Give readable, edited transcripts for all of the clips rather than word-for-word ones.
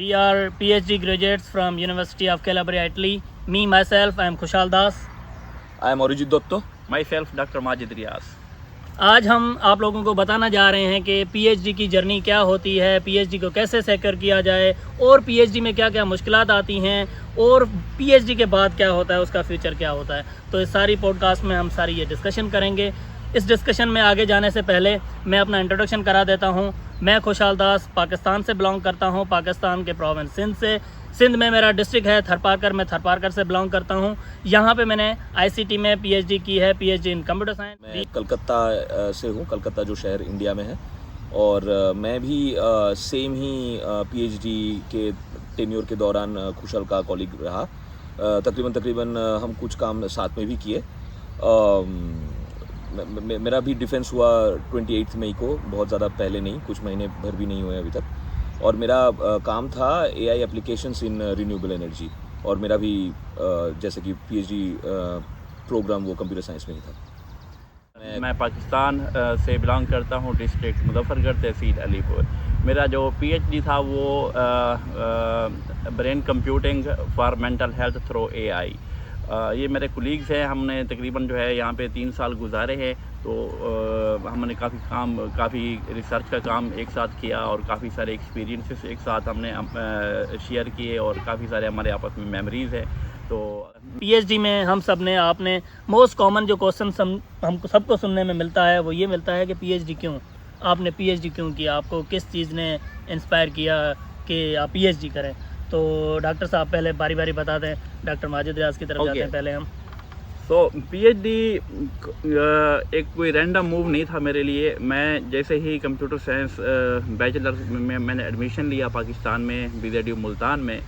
We are PhD graduates from University of Calabria, Italy. Me, myself, I am Khushal Das. I am Arijit Dotto. Myself, Dr. Majid Riaz. आज हम आप लोगों को बताना जा रहे हैं कि पीएचडी की जर्नी क्या होती है, पीएचडी को कैसे सेक्योर किया जाए और पीएचडी में क्या क्या मुश्किलात आती हैं और पीएचडी के बाद क्या होता है, उसका फ्यूचर क्या होता है। तो इस सारी पॉडकास्ट में हम सारी ये डिस्कशन करेंगे। इस डिस्कशन में आगे जाने से पहले मैं अपना इंट्रोडक्शन करा देता हूँ। मैं खुशाल दास पाकिस्तान से बिलोंग करता हूँ, पाकिस्तान के प्रोविंस सिंध से। सिंध में मेरा डिस्ट्रिक्ट है थरपारकर, मैं थरपारकर से बिलोंग करता हूँ। यहाँ पे मैंने आईसीटी में पीएचडी की है, पीएचडी इन कंप्यूटर साइंस। मैं कलकत्ता से हूँ, कलकत्ता जो शहर इंडिया में है, और मैं भी सेम ही पीएचडी के टेन्योर के दौरान खुशल का कॉलीग रहा। तकरीबन हम कुछ काम साथ में भी किए। मेरा भी डिफेंस हुआ 28 मई को, बहुत ज़्यादा पहले नहीं, कुछ महीने भर भी नहीं हुए अभी तक। और मेरा काम था AI applications in renewable energy, और मेरा भी जैसे कि पीएचडी प्रोग्राम वो कंप्यूटर साइंस में ही था। मैं पाकिस्तान से बिलोंग करता हूँ, डिस्ट्रिक्ट मुजफ्फरगढ़, तहसील अलीपुर। मेरा जो पीएचडी था वो brain computing for mental health through AI. ये मेरे कुलीग्स हैं, हमने तकरीबन जो है यहाँ पे 3 साल गुजारे हैं। तो हमने काफ़ी रिसर्च का काम एक साथ किया और काफ़ी सारे एक्सपीरियंसेस एक साथ हमने शेयर किए और काफ़ी सारे हमारे आपस में मेमोरीज़ हैं। तो पीएचडी में हम सब ने आपने मोस्ट कॉमन जो क्वेश्चन हमको सबको सुनने में मिलता है वो ये मिलता है कि पीएचडी क्यों, आपने पीएचडी क्यों किया, आपको किस चीज़ ने इंस्पायर किया कि आप पीएचडी करें। तो डॉक्टर साहब पहले बारी बारी बता दें। डॉक्टर माजिद रियाज की तरफ जाते हैं पहले हम। तो पीएचडी एक कोई रैंडम मूव नहीं था मेरे लिए। मैं जैसे ही कंप्यूटर साइंस बैचलर में मैंने एडमिशन लिया पाकिस्तान में, BZU मुल्तान में,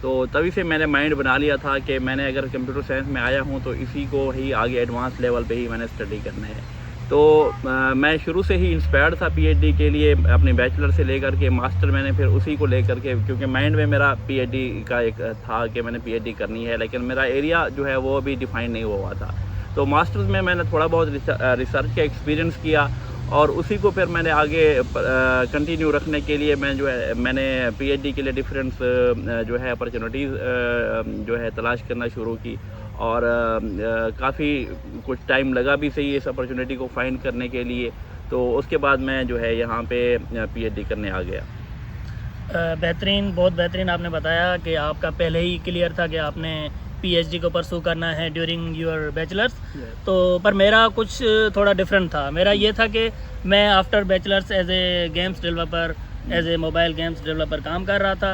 तो तभी से मैंने माइंड बना लिया था कि मैंने अगर कंप्यूटर साइंस में आया हूँ तो इसी को ही आगे एडवांस लेवल पे ही मैंने स्टडी करना है। तो मैं शुरू से ही इंस्पायर्ड था पीएचडी के लिए, अपने बैचलर से लेकर के मास्टर मैंने फिर उसी को लेकर के, क्योंकि माइंड में मेरा पीएचडी का एक था कि मैंने पीएचडी करनी है, लेकिन मेरा एरिया जो है वो अभी डिफाइन नहीं हुआ था। तो मास्टर्स में मैंने थोड़ा बहुत रिसर्च का एक्सपीरियंस किया और उसी को फिर मैंने आगे कंटिन्यू रखने के लिए मैंने पीएचडी के लिए डिफरेंट जो है अपॉर्चुनिटीज़ जो है तलाश करना शुरू की। और काफ़ी कुछ टाइम लगा भी सही इस अपॉर्चुनिटी को फाइंड करने के लिए। तो उसके बाद मैं जो है यहाँ पे पीएचडी करने आ गया। बेहतरीन, बहुत बेहतरीन आपने बताया कि आपका पहले ही क्लियर था कि आपने पीएचडी को परसू करना है ड्यूरिंग योर बैचलर्स। तो पर मेरा कुछ थोड़ा डिफरेंट था। मेरा ये था कि मैं after bachelors as a games developer, as a mobile games developer काम कर रहा था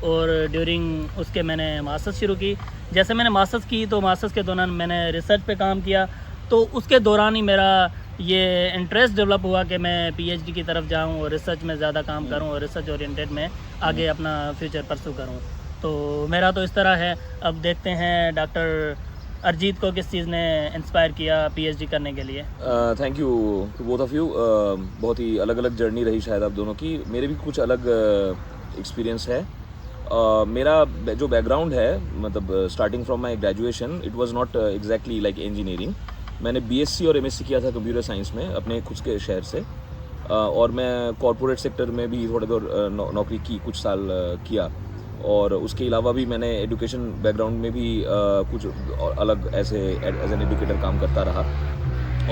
और ड्यूरिंग उसके मैंने मास्टर्स शुरू की। जैसे मैंने मास्टर्स की तो मास्टर्स के दौरान मैंने रिसर्च पे काम किया, तो उसके दौरान ही मेरा ये इंटरेस्ट डेवलप हुआ कि मैं पीएचडी की तरफ जाऊं और रिसर्च में ज़्यादा काम करूं और रिसर्च ओरिएंटेड में आगे अपना फ्यूचर परसू करूं। तो मेरा तो इस तरह है। अब देखते हैं डॉक्टर अरिजीत को किस चीज़ ने इंस्पायर किया पीएचडी करने के लिए। Thank you to both of you. बहुत ही अलग अलग जर्नी रही शायद आप दोनों की, मेरे भी कुछ अलग एक्सपीरियंस है। मेरा जो बैकग्राउंड है, मतलब starting from my graduation, it was not exactly like engineering. मैंने बीएससी और एमएससी किया था कंप्यूटर साइंस में अपने खुद के शहर से, और मैं कॉरपोरेट सेक्टर में भी थोड़े देर नौकरी की, कुछ साल किया। और उसके अलावा भी मैंने एजुकेशन बैकग्राउंड में भी कुछ अलग एज एन एजुकेटर काम करता रहा।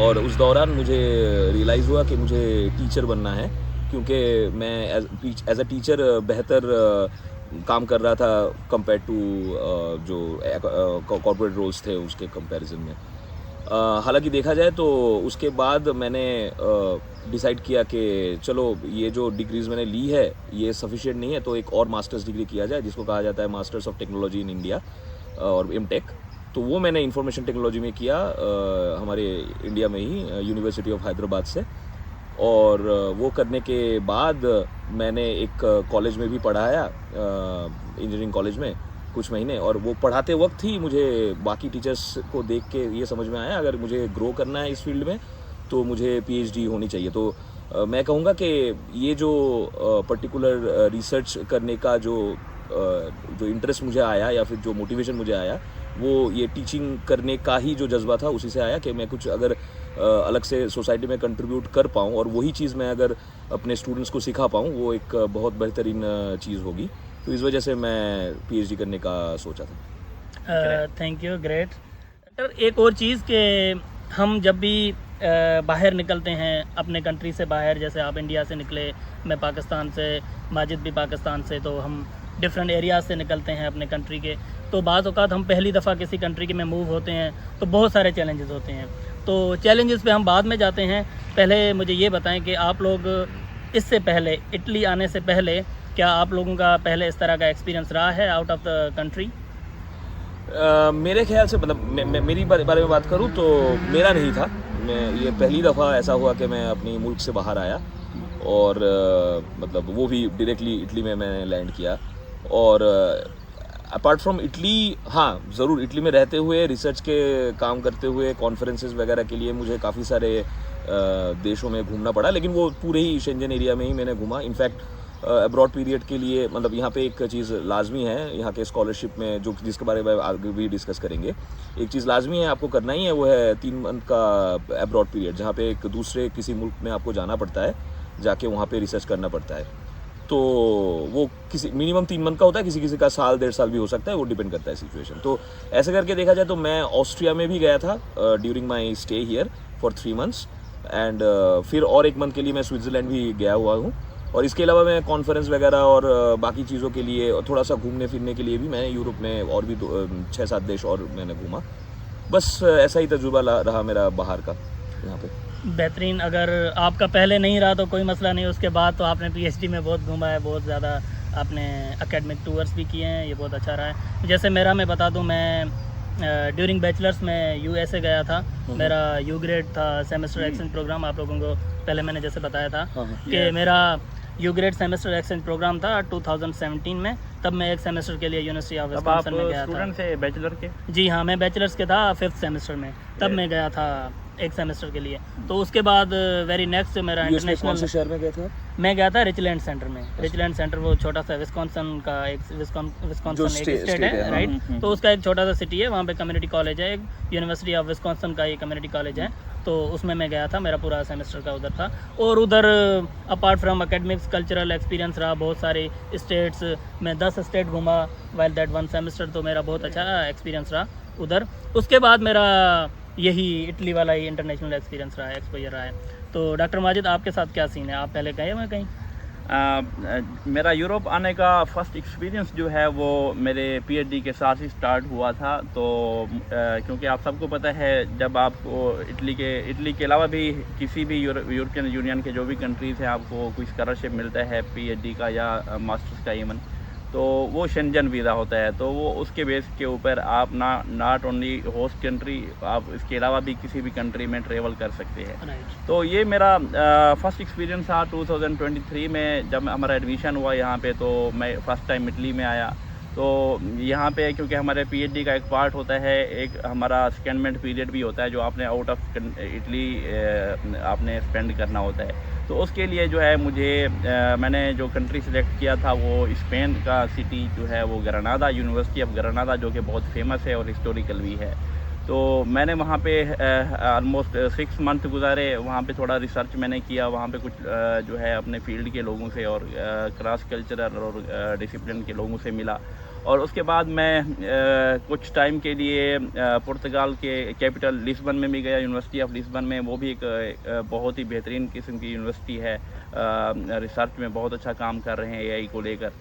और उस दौरान मुझे रियलाइज़ हुआ कि मुझे टीचर बनना है, क्योंकि मैं एज अ टीचर बेहतर काम कर रहा था कंपेयर टू जो कॉर्पोरेट रोल्स थे उसके कंपैरिजन में। हालांकि देखा जाए तो उसके बाद मैंने डिसाइड किया कि चलो ये जो डिग्रीज़ मैंने ली है ये सफिशिएंट नहीं है, तो एक और मास्टर्स डिग्री किया जाए जिसको कहा जाता है masters of technology in India और एमटेक। तो वो मैंने इंफॉर्मेशन टेक्नोलॉजी में किया, हमारे इंडिया में ही, यूनिवर्सिटी ऑफ हैदराबाद से। और वो करने के बाद मैंने एक कॉलेज में भी पढ़ाया, इंजीनियरिंग कॉलेज में कुछ महीने। और वो पढ़ाते वक्त ही मुझे बाकी टीचर्स को देख के ये समझ में आया अगर मुझे ग्रो करना है इस फील्ड में तो मुझे पीएचडी होनी चाहिए। तो मैं कहूँगा कि ये जो पर्टिकुलर रिसर्च करने का जो इंटरेस्ट मुझे आया या फिर जो मोटिवेशन मुझे आया, वो ये टीचिंग करने का ही जो जज्बा था उसी से आया कि मैं कुछ अगर अलग से सोसाइटी में कंट्रीब्यूट कर पाऊँ और वही चीज़ मैं अगर अपने स्टूडेंट्स को सिखा पाऊँ, वो एक बहुत बेहतरीन चीज़ होगी। तो इस वजह से मैं पीएचडी करने का सोचा था। Thank you, great. एक और चीज़ कि हम जब भी बाहर निकलते हैं अपने कंट्री से बाहर, जैसे आप इंडिया से निकले, मैं पाकिस्तान से, माजिद भी पाकिस्तान से, तो हम डिफरेंट एरियाज से निकलते हैं अपने कंट्री के। तो बाज़ औक़ात हम पहली दफ़ा किसी कंट्री के में मूव होते हैं तो बहुत सारे चैलेंजेस होते हैं। तो चैलेंजेस पे हम बाद में जाते हैं। पहले मुझे ये बताएं कि आप लोग इससे पहले, इटली आने से पहले, क्या आप लोगों का पहले इस तरह का एक्सपीरियंस रहा है आउट ऑफ द कंट्री? मेरे ख्याल से मतलब मेरी बारे में बात करूँ तो मेरा नहीं था। ये पहली दफ़ा ऐसा हुआ कि मैं अपनी मुल्क से बाहर आया और मतलब वो भी डायरेक्टली इटली में मैंने लैंड किया। और अपार्ट फ्रॉम इटली, हाँ ज़रूर इटली में रहते हुए, रिसर्च के काम करते हुए, कॉन्फ्रेंसेस वगैरह के लिए मुझे काफ़ी सारे देशों में घूमना पड़ा, लेकिन वो पूरे ही शेंजन एरिया में ही मैंने घूमा। इनफैक्ट अब्रॉड पीरियड के लिए मतलब यहाँ पे एक चीज़ लाजमी है यहाँ के स्कॉलरशिप में, जो जिसके बारे में आगे भी डिस्कस करेंगे। एक चीज़ लाजमी है, आपको करना ही है, वो है 3 मंथ का अब्रॉड पीरियड, जहाँ पे एक दूसरे किसी मुल्क में आपको जाना पड़ता है, जाके वहाँ पे रिसर्च करना पड़ता है। तो वो किसी मिनिमम 3 मंथ का होता है, किसी किसी का साल 1.5 साल भी हो सकता है, वो डिपेंड करता है सिचुएशन। तो ऐसे करके देखा जाए तो मैं ऑस्ट्रिया में भी गया था during my stay here for 3 months and फिर और 1 मंथ के लिए मैं स्विट्ज़रलैंड भी गया हुआ हूँ। और इसके अलावा मैं कॉन्फ्रेंस वगैरह और बाकी चीज़ों के लिए और थोड़ा सा घूमने फिरने के लिए भी मैं यूरोप में और भी 6-7 देश और मैंने घूमा। बस ऐसा ही तजुर्बा रहा मेरा बाहर का यहाँ पे। बेहतरीन। अगर आपका पहले नहीं रहा तो कोई मसला नहीं, उसके बाद तो आपने पीएचडी में बहुत घूमा है, बहुत ज़्यादा आपने एकेडमिक टूर्स भी किए हैं, ये बहुत अच्छा रहा है। जैसे मेरा मैं बता दूँ, मैं ड्यूरिंग बैचलर्स में यूएसए गया था। मेरा यू ग्रेड था, सेमेस्टर एक्सचेंज प्रोग्राम। आप लोगों को पहले मैंने जैसे बताया था कि मेरा U grad semester exchange programme था 2017 में। तब मैं एक सेमेस्टर के लिए यूनिवर्सिटी ऑफ विस्कॉन्सिन में गया था। स्टूडेंट से बैचलर के? जी हाँ, मैं बैचलर्स के था 5th सेमेस्टर में, तब मैं गया था एक सेमेस्टर के लिए। तो उसके बाद वेरी नेक्स्ट मेरा इंटरनेशनल। कौन से शहर में गया था? मैं गया था रिचलैंड सेंटर में। रिचलैंड सेंटर वो छोटा सा विस्कॉन्सिन का एक विस्कॉन्सिन एक स्टेट है, राइट? तो उसका एक छोटा सा सिटी है, वहाँ पे कम्युनिटी कॉलेज है, एक यूनिवर्सिटी ऑफ विस्कॉन्सिन का ये कम्युनिटी कॉलेज है। तो उसमें मैं गया था, मेरा पूरा सेमेस्टर का उधर था। और उधर apart from academics cultural experience रहा, बहुत सारे स्टेट्स, मैं 10 स्टेट घूमा वाइल दैट 1 सेमेस्टर। तो मेरा बहुत अच्छा एक्सपीरियंस रहा उधर। उसके बाद मेरा यही इटली वाला ही इंटरनेशनल एक्सपीरियंस रहा है, एक्सपोजर रहा है। तो डॉक्टर माजिद, आपके साथ क्या सीन है? आप पहले गए हुए कहीं? मेरा यूरोप आने का फर्स्ट एक्सपीरियंस जो है वो मेरे पीएचडी के साथ ही स्टार्ट हुआ था। तो क्योंकि आप सबको पता है, जब आपको इटली के अलावा भी किसी भी यूरोपियन यूनियन के जो भी कंट्रीज़ हैं, आपको कोई स्कॉलरशिप मिलता है पीएचडी का या मास्टर्स का इवन, तो वो शेंजन वीज़ा होता है। तो वो उसके बेस के ऊपर आप नॉट ओनली होस्ट कंट्री, आप इसके अलावा भी किसी भी कंट्री में ट्रेवल कर सकते हैं। तो ये मेरा फर्स्ट एक्सपीरियंस था 2023 में, जब हमारा एडमिशन हुआ यहाँ पे। तो मैं फ़र्स्ट टाइम इटली में आया। तो यहाँ पे क्योंकि हमारे पीएचडी का एक पार्ट होता है, एक हमारा सेकेंडमेंट पीरियड भी होता है जो आपने आउट ऑफ इटली आपने स्पेंड करना होता है। तो उसके लिए जो है मुझे मैंने जो कंट्री सिलेक्ट किया था वो स्पेन का सिटी जो है वो ग्रेनाडा, यूनिवर्सिटी ऑफ ग्रेनाडा, जो कि बहुत फेमस है और हिस्टोरिकल भी है। तो मैंने वहाँ पे ऑलमोस्ट 6 मंथ गुजारे। वहाँ पे थोड़ा रिसर्च मैंने किया, वहाँ पे कुछ जो है अपने फील्ड के लोगों से और क्रॉस कल्चरल और डिसिप्लिन के लोगों से मिला। और उसके बाद मैं कुछ टाइम के लिए पुर्तगाल के कैपिटल लिस्बन में भी गया, यूनिवर्सिटी ऑफ लिस्बन में। वो भी एक बहुत ही बेहतरीन किस्म की यूनिवर्सिटी है, रिसर्च में बहुत अच्छा काम कर रहे हैं एआई को लेकर।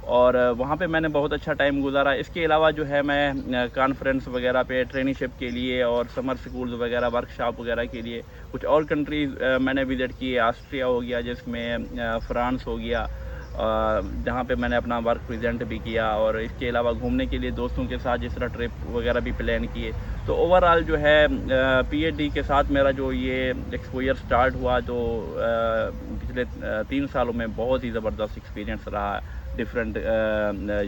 और वहाँ पे मैंने बहुत अच्छा टाइम गुजारा। इसके अलावा जो है मैं कॉन्फ्रेंस वगैरह पे ट्रेनिंगशिप के लिए और समर स्कूल्स वगैरह, वर्कशॉप वगैरह के लिए कुछ और कंट्रीज़ मैंने विज़िट किए। ऑस्ट्रिया हो गया, जिसमें फ्रांस हो गया, जहाँ पे मैंने अपना वर्क प्रेजेंट भी किया। और इसके अलावा घूमने के लिए दोस्तों के साथ जिस तरह ट्रिप वगैरह भी प्लान किए। तो ओवरऑल जो है पीएचडी के साथ मेरा जो ये एक्सपोजर स्टार्ट हुआ, जो पिछले 3 सालों में बहुत ही ज़बरदस्त एक्सपीरियंस रहा डिफरेंट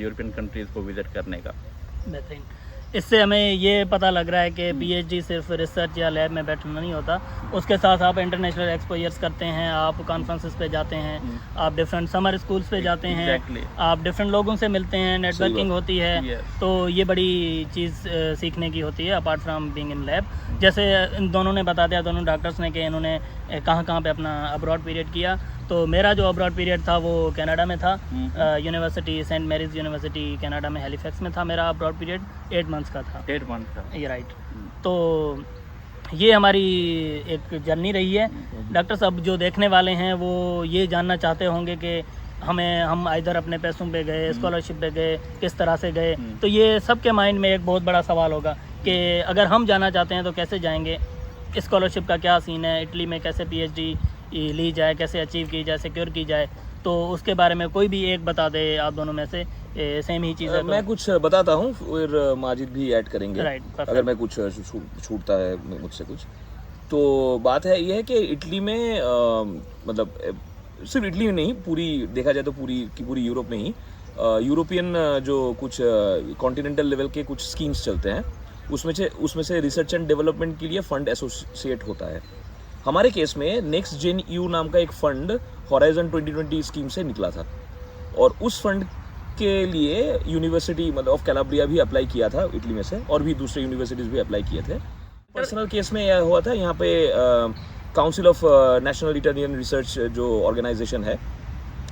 यूरोपियन कंट्रीज़ को विज़िट करने का। बेहतरीन। इससे हमें ये पता लग रहा है कि पीएचडी सिर्फ रिसर्च या लैब में बैठना नहीं होता, उसके साथ आप इंटरनेशनल एक्सपोजर्स करते हैं, आप कॉन्फ्रेंसेस पे जाते हैं, आप डिफरेंट समर स्कूल्स पे जाते हैं, आप डिफरेंट लोगों से मिलते हैं, नेटवर्किंग होती है। तो ये बड़ी चीज़ सीखने की होती है apart from being in lab. जैसे इन दोनों ने बता दिया, दोनों डॉक्टर्स ने, कि इन्होंने कहाँ पे अपना अब्रॉड पीरियड किया। तो मेरा जो अब्रॉड पीरियड था वो कनाडा में था, university Saint Mary's University Canada में हैलिफैक्स में था मेरा अब्रॉड पीरियड 8 मंथ्स का था। 8 मंथ का। ये राइट। तो ये हमारी एक जर्नी रही है। डॉक्टर साहब जो देखने वाले हैं वो ये जानना चाहते होंगे कि हम इधर अपने पैसों पे गए, स्कॉलरशिप पे गए, किस तरह से गए। तो ये सबके माइंड में एक बहुत बड़ा सवाल होगा कि अगर हम जाना चाहते हैं तो कैसे जाएंगे, स्कॉलरशिप का क्या सीन है, इटली में कैसे पीएचडी ली जाए, कैसे अचीव की जाए, सिक्योर की जाए। तो उसके बारे में कोई भी एक बता दे आप दोनों में से, सेम ही चीज़ है। मैं कुछ बताता हूँ, फिर माजिद भी ऐड करेंगे राइट। अगर मैं कुछ छूटता है मुझसे कुछ। तो बात है ये है कि इटली में मतलब सिर्फ इटली में नहीं, पूरी देखा जाए तो पूरी यूरोप में ही यूरोपियन जो कुछ कॉन्टिनेंटल लेवल के कुछ स्कीम्स चलते हैं, उसमें से रिसर्च एंड डेवलपमेंट के लिए फंड एसोसिएट होता है। हमारे केस में नेक्स्ट जेन यू नाम का एक फंड हॉराइजन 2020 स्कीम से निकला था, और उस फंड के लिए यूनिवर्सिटी मतलब ऑफ कैलाब्रिया भी अप्लाई किया था इटली में से, और भी दूसरे यूनिवर्सिटीज़ भी अप्लाई किए थे। पर्सनल केस में यह हुआ था, यहाँ पे council of national Italian research जो ऑर्गेनाइजेशन है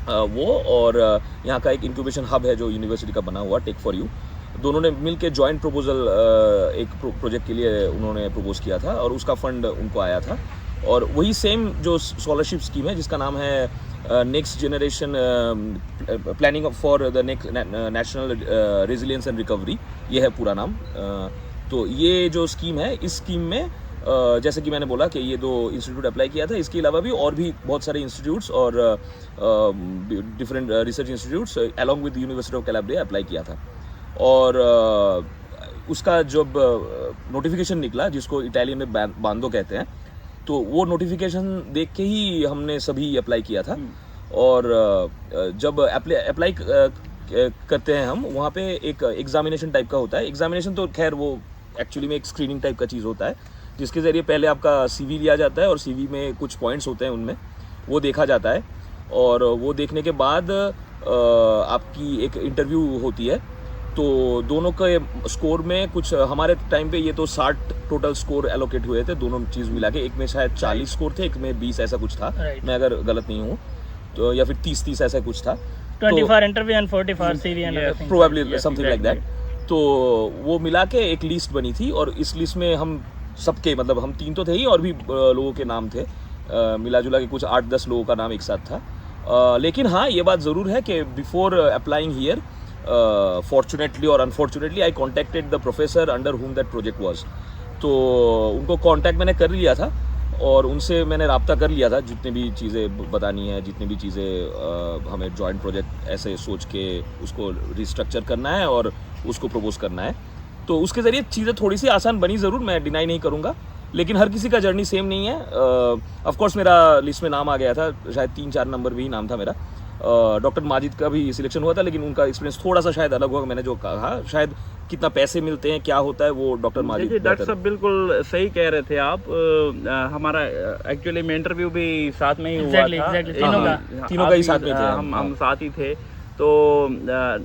वो, और यहाँ का एक इंक्यूबेशन हब है जो यूनिवर्सिटी का बना हुआ, टेक फॉर यू, दोनों ने मिलकर जॉइंट प्रपोजल एक प्रोजेक्ट के लिए उन्होंने प्रपोज किया था, और उसका फंड उनको आया था। और वही सेम जो स्कॉलरशिप स्कीम है जिसका नाम है next generation planning for the next national resilience and recovery, ये है पूरा नाम। तो ये जो स्कीम है, इस स्कीम में जैसे कि मैंने बोला कि ये 2 इंस्टीट्यूट अप्लाई किया था, इसके अलावा भी और भी बहुत सारे इंस्टीट्यूट्स और different research institutes along with university of Calabria apply किया था। और उसका जब नोटिफिकेशन निकला, जिसको इटालियन में बांदो कहते हैं, तो वो नोटिफिकेशन देख के ही हमने सभी अप्लाई किया था। और जब अप्लाई करते हैं हम, वहाँ पे एक एग्जामिनेशन टाइप का होता है। एग्जामिनेशन तो खैर वो एक्चुअली में एक स्क्रीनिंग टाइप का चीज़ होता है, जिसके ज़रिए पहले आपका CV लिया जाता है, और CV में कुछ पॉइंट्स होते हैं, उनमें वो देखा जाता है। और वो देखने के बाद आपकी एक इंटरव्यू होती है। तो दोनों के स्कोर में कुछ, हमारे टाइम पे ये तो 60 टोटल स्कोर एलोकेट हुए थे, दोनों चीज़ मिला के। एक में शायद 40 स्कोर थे, एक में 20 ऐसा कुछ था, मैं अगर गलत नहीं हूँ तो, या फिर 30 ऐसा कुछ था। 24 interview and 44 CV and probably something like that. तो वो मिला के एक लिस्ट बनी थी, और इस लिस्ट में हम सबके, मतलब हम 3 तो थे ही, और भी लोगों के नाम थे, मिला जुला के कुछ 8-10 लोगों का नाम एक साथ था। लेकिन हाँ, ये बात ज़रूर है कि before applying here, fortunately or unfortunately, I contacted the professor under whom that project was. तो उनको कांटेक्ट मैंने कर लिया था, और उनसे मैंने राब्ता कर लिया था, जितने भी चीज़ें बतानी है, जितनी भी चीज़ें हमें जॉइंट प्रोजेक्ट ऐसे सोच के उसको रिस्ट्रक्चर करना है और उसको प्रपोज करना है। तो उसके ज़रिए चीज़ें थोड़ी सी आसान बनी ज़रूर, मैं डिनाई नहीं करूँगा, लेकिन हर किसी का जर्नी सेम नहीं है। ऑफ कोर्स मेरा लिस्ट में नाम आ गया था, शायद 3-4 नंबर भी नाम था मेरा। डॉक्टर माजिद का भी सिलेक्शन हुआ था, लेकिन उनका एक्सपीरियंस थोड़ा सा शायद अलग होगा। मैंने जो कहा, शायद कितना पैसे मिलते हैं, क्या होता है, वो डॉक्टर माजिद। डॉक्टर साहब बिल्कुल सही कह रहे थे आप। हमारा एक्चुअली में इंटरव्यू भी साथ में ही हुआ था। तीनों का ही साथ में थे, हम साथ ही थे। तो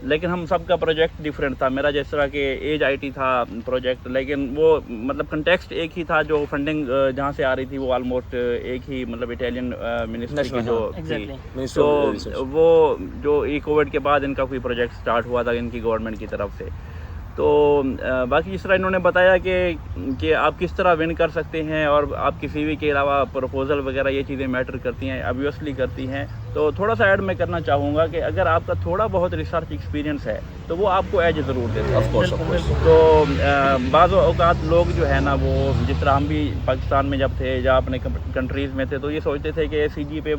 लेकिन हम सबका प्रोजेक्ट डिफरेंट था। मेरा जिस तरह के एज IT था प्रोजेक्ट, लेकिन वो मतलब कंटेक्स्ट एक ही था। जो फंडिंग जहाँ से आ रही थी वो ऑलमोस्ट एक ही, मतलब इटालियन मिनिस्ट्री की जो थी। तो वो जो कोविड के बाद इनका कोई प्रोजेक्ट स्टार्ट हुआ था इनकी गवर्नमेंट की तरफ से। तो बाकी जिस तरह इन्होंने बताया कि आप किस तरह विन कर सकते हैं, और आपकी CV के अलावा प्रपोजल वगैरह ये चीज़ें मैटर करती हैं, ऑब्वियसली करती हैं। तो थोड़ा सा ऐड मैं करना चाहूँगा कि अगर आपका थोड़ा बहुत रिसर्च एक्सपीरियंस है तो वो आपको एज ज़रूर देते हैं। Of course. तो बाज़ औक़ात लोग जो है ना, वो जिस तरह हम भी पाकिस्तान में जब थे या अपने कंट्रीज़ में थे, तो ये सोचते थे कि CGPA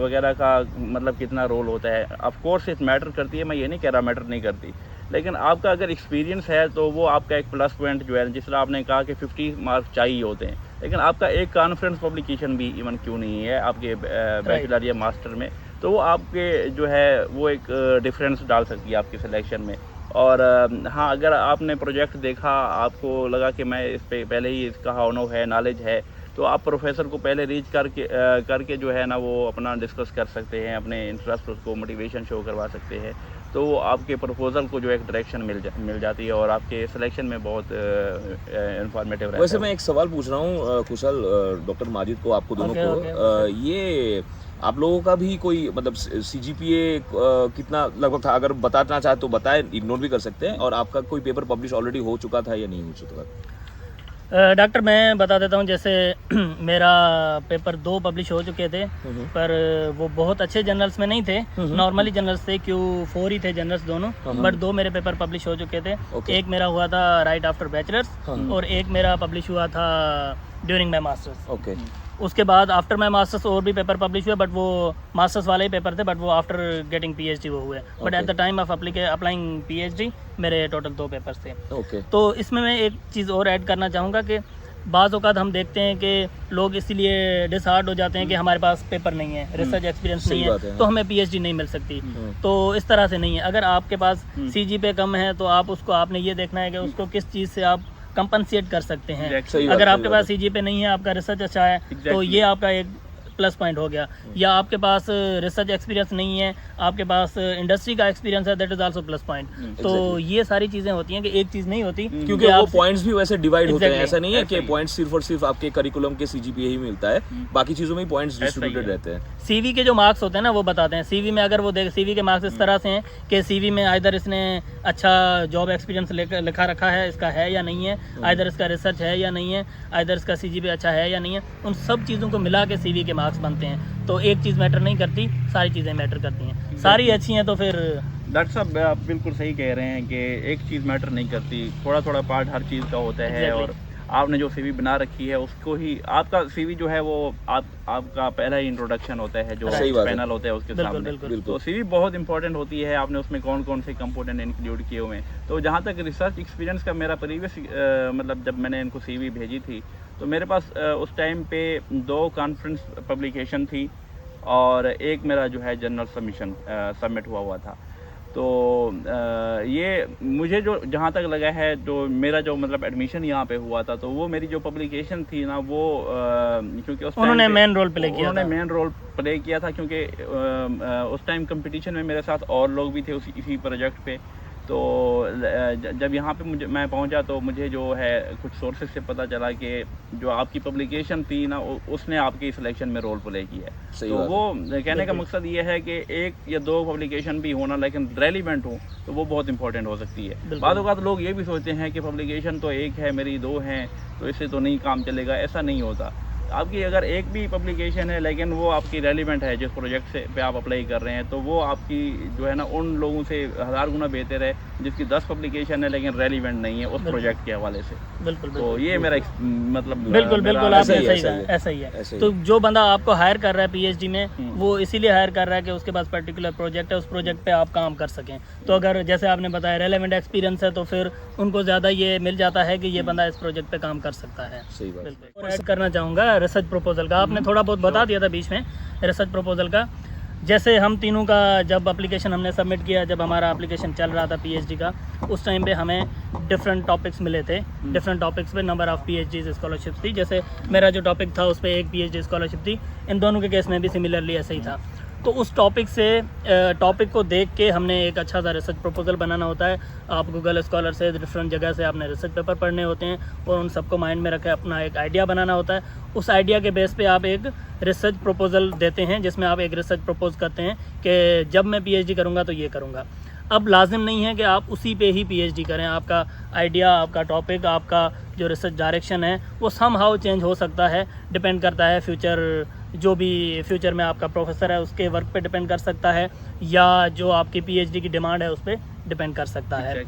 वगैरह का मतलब कितना रोल होता है। ऑफ कोर्स इट मैटर करती है, मैं ये नहीं कह रहा मैटर नहीं करती, लेकिन आपका अगर एक्सपीरियंस है तो वो आपका एक प्लस पॉइंट जो है, जिस तरह आपने कहा कि 50 मार्क्स चाहिए होते हैं, लेकिन आपका एक कॉन्फ्रेंस पब्लिकेशन भी इवन क्यों नहीं है आपके बैचलर या मास्टर में, तो वो आपके जो है वो एक डिफरेंस डाल सकती है आपके सिलेक्शन में। और हाँ, अगर आपने प्रोजेक्ट देखा, आपको लगा कि मैं इस पे पहले ही इसका हाउ है, नॉलेज है, तो आप प्रोफेसर को पहले रीच करके जो है ना वो अपना डिस्कस कर सकते हैं, अपने इंटरेस्ट उसको मोटिवेशन शो करवा सकते हैं। तो आपके प्रपोजल को जो एक डायरेक्शन मिल जाती है, और आपके सिलेक्शन में बहुत इंफॉर्मेटिव रहता है। वैसे मैं एक सवाल पूछ रहा हूँ कुशल, डॉक्टर माजिद को, आपको दोनों को। ये आप लोगों का भी कोई मतलब CGPA कितना लगभग था? अगर बताना चाहे तो बताएं, इग्नोर भी कर सकते हैं। और आपका कोई पेपर पब्लिश ऑलरेडी हो चुका था या नहीं हो चुका था? डॉक्टर मैं बता देता हूँ, जैसे मेरा पेपर 2 पब्लिश हो चुके थे, पर वो बहुत अच्छे जर्नल्स में नहीं थे, नॉर्मली जर्नल्स थे, Q4 ही थे जर्नल्स दोनों, बट 2 मेरे पेपर पब्लिश हो चुके थे। एक मेरा हुआ था राइट आफ्टर बैचलर्स और एक मेरा पब्लिश हुआ था ड्यूरिंग माई मास्टर्स। ओके। उसके बाद आफ्टर माई मास्टर्स और भी पेपर पब्लिश हुए, बट वो मास्टर्स वाले ही पेपर थे, बट वो आफ्टर गेटिंग PhD वो हुए। But at the time of applying PhD मेरे टोटल 2 पेपर्स थे। ओके। तो इसमें मैं एक चीज़ और ऐड करना चाहूँगा कि बाज़ औक़ात हम देखते हैं कि लोग इसीलिए डिसहार्ट हो जाते हैं कि हमारे पास पेपर नहीं है, रिसर्च एक्सपीरियंस नहीं है, तो हमें PhD नहीं मिल सकती। तो इस तरह से नहीं है। अगर आपके पास CGPA कम है तो आप उसको, आपने ये देखना है कि उसको किस चीज़ से आप कंपनसेट कर सकते हैं। अगर आपके पास CGPA नहीं है, आपका रिसर्च अच्छा है, तो ये आपका एक प्लस पॉइंट हो गया। या आपके पास रिसर्च एक्सपीरियंस नहीं है, आपके पास इंडस्ट्री का एक्सपीरियंस है, that is also plus point. तो ये सारी चीज़ें होती हैं कि एक चीज़ नहीं होती, क्योंकि वो पॉइंट्स भी वैसे डिवाइड होते हैं। ऐसा नहीं है कि Exactly. पॉइंट्स सिर्फ और सिर्फ आपके करिकुलम के CGPA ही मिलता है, बाकी चीज़ों में पॉइंट्स डिस्ट्रीब्यूटेड रहते हैं। CV के जो मार्क्स होते हैं ना, वो बताते हैं। CV में अगर वो देख, CV के मार्क्स इस तरह से हैं कि CV में आइदर इसने अच्छा जॉब एक्सपीरियंस लिखा रखा है, इसका है या नहीं है, आइदर इसका रिसर्च है या नहीं है, आइदर इसका CGPA अच्छा है या नहीं है। उन सब चीज़ों को मिला के CV के मार्क्स बनते हैं। तो एक चीज़ मैटर नहीं करती, सारी चीज़ें मैटर करती हैं। सारी अच्छी हैं तो फिर डॉक्टर साहब आप बिल्कुल सही कह रहे हैं कि एक चीज़ मैटर नहीं करती, थोड़ा थोड़ा पार्ट हर चीज़ का होता है। और आपने जो CV बना रखी है उसको ही, आपका CV जो है वो आपका पहला ही इंट्रोडक्शन होता है, जो पैनल होता है उसके सामने। तो CV बहुत इंपॉर्टेंट होती है, आपने उसमें कौन कौन से कंपोनेंट इंक्लूड किए हुए हैं। तो जहाँ तक रिसर्च एक्सपीरियंस का मेरा प्रीवियस मतलब जब मैंने इनको CV भेजी थी तो मेरे पास उस टाइम पे 2 कॉन्फ्रेंस पब्लिकेशन थी और एक मेरा जो है जर्नल सबमिट हुआ था। तो ये मुझे जो जहाँ तक लगा है, जो मेरा जो मतलब एडमिशन यहाँ पे हुआ था, तो वो मेरी जो पब्लिकेशन थी ना, वो क्योंकि उन्होंने मेन रोल प्ले किया था, क्योंकि उस टाइम कंपटीशन में मेरे साथ और लोग भी थे इसी प्रोजेक्ट पे। तो जब यहाँ पे मैं पहुँचा तो मुझे जो है कुछ सोर्सेज से पता चला कि जो आपकी पब्लिकेशन थी ना, उसने आपकी सिलेक्शन में रोल प्ले किया है। तो वो कहने का मकसद ये है कि 1 या 2 पब्लिकेशन भी होना, लेकिन रेलिवेंट हो, तो वो बहुत इंपॉर्टेंट हो सकती है। बाद औक़ात लोग ये भी सोचते हैं कि पब्लिकेशन तो 1 है, मेरी 2 हैं, तो इससे तो नहीं काम चलेगा। ऐसा नहीं होता। आपकी अगर एक भी पब्लिकेशन है लेकिन वो आपकी रेलिवेंट है, जिस प्रोजेक्ट से पे आप अप्लाई कर रहे हैं, तो वो आपकी जो है ना उन लोगों से 1000 गुना बेहतर है जिसकी 10 पब्लिकेशन है लेकिन रेलिवेंट नहीं है उस प्रोजेक्ट के हवाले से। बिल्कुल। तो ये मेरा मतलब बिल्कुल आपने सही कहा, ऐसा ही है। तो जो बंदा आपको हायर कर रहा है PhD में, वो इसीलिए हायर कर रहा है कि उसके पास पर्टिकुलर प्रोजेक्ट है, उस प्रोजेक्ट पे आप काम कर सकें। तो अगर जैसे आपने बताया रेलेवेंट एक्सपीरियंस है, तो फिर उनको ज़्यादा ये मिल जाता है कि ये बंदा इस प्रोजेक्ट पे काम कर सकता है। सही बात। और ऐड करना चाहूँगा रिसर्च प्रपोजल का। आपने थोड़ा बहुत बता दिया था बीच में रिसर्च प्रपोजल का। जैसे हम तीनों का जब एप्लीकेशन हमने सबमिट किया, जब हमारा एप्लीकेशन चल रहा था PhD का, उस टाइम पे हमें डिफरेंट टॉपिक्स मिले थे। डिफरेंट टॉपिक्स पे नंबर ऑफ़ PhD स्कॉलरशिप्स थी। जैसे मेरा जो टॉपिक था उस पर 1 PhD स्कॉलरशिप थी। इन दोनों के केस में भी सिमिलरली ऐसा ही था। तो उस टॉपिक को देख के हमने एक अच्छा सा रिसर्च प्रपोजल बनाना होता है। आप गूगल स्कॉलर से, डिफरेंट जगह से आपने रिसर्च पेपर पढ़ने होते हैं और उन सबको माइंड में रखे अपना एक आइडिया बनाना होता है। उस आइडिया के बेस पे आप एक रिसर्च प्रपोजल देते हैं, जिसमें आप एक रिसर्च प्रपोज करते हैं कि जब मैं PhD करूँगा तो ये करूँगा। अब लाजिम नहीं है कि आप उसी पे ही PhD करें। आपका आइडिया, आपका टॉपिक, आपका जो रिसर्च डायरेक्शन है, वो समहाउ चेंज हो सकता है। डिपेंड करता है जो भी फ्यूचर में आपका प्रोफेसर है उसके वर्क पे डिपेंड कर सकता है, या जो आपकी PhD की डिमांड है उस पर डिपेंड कर सकता है।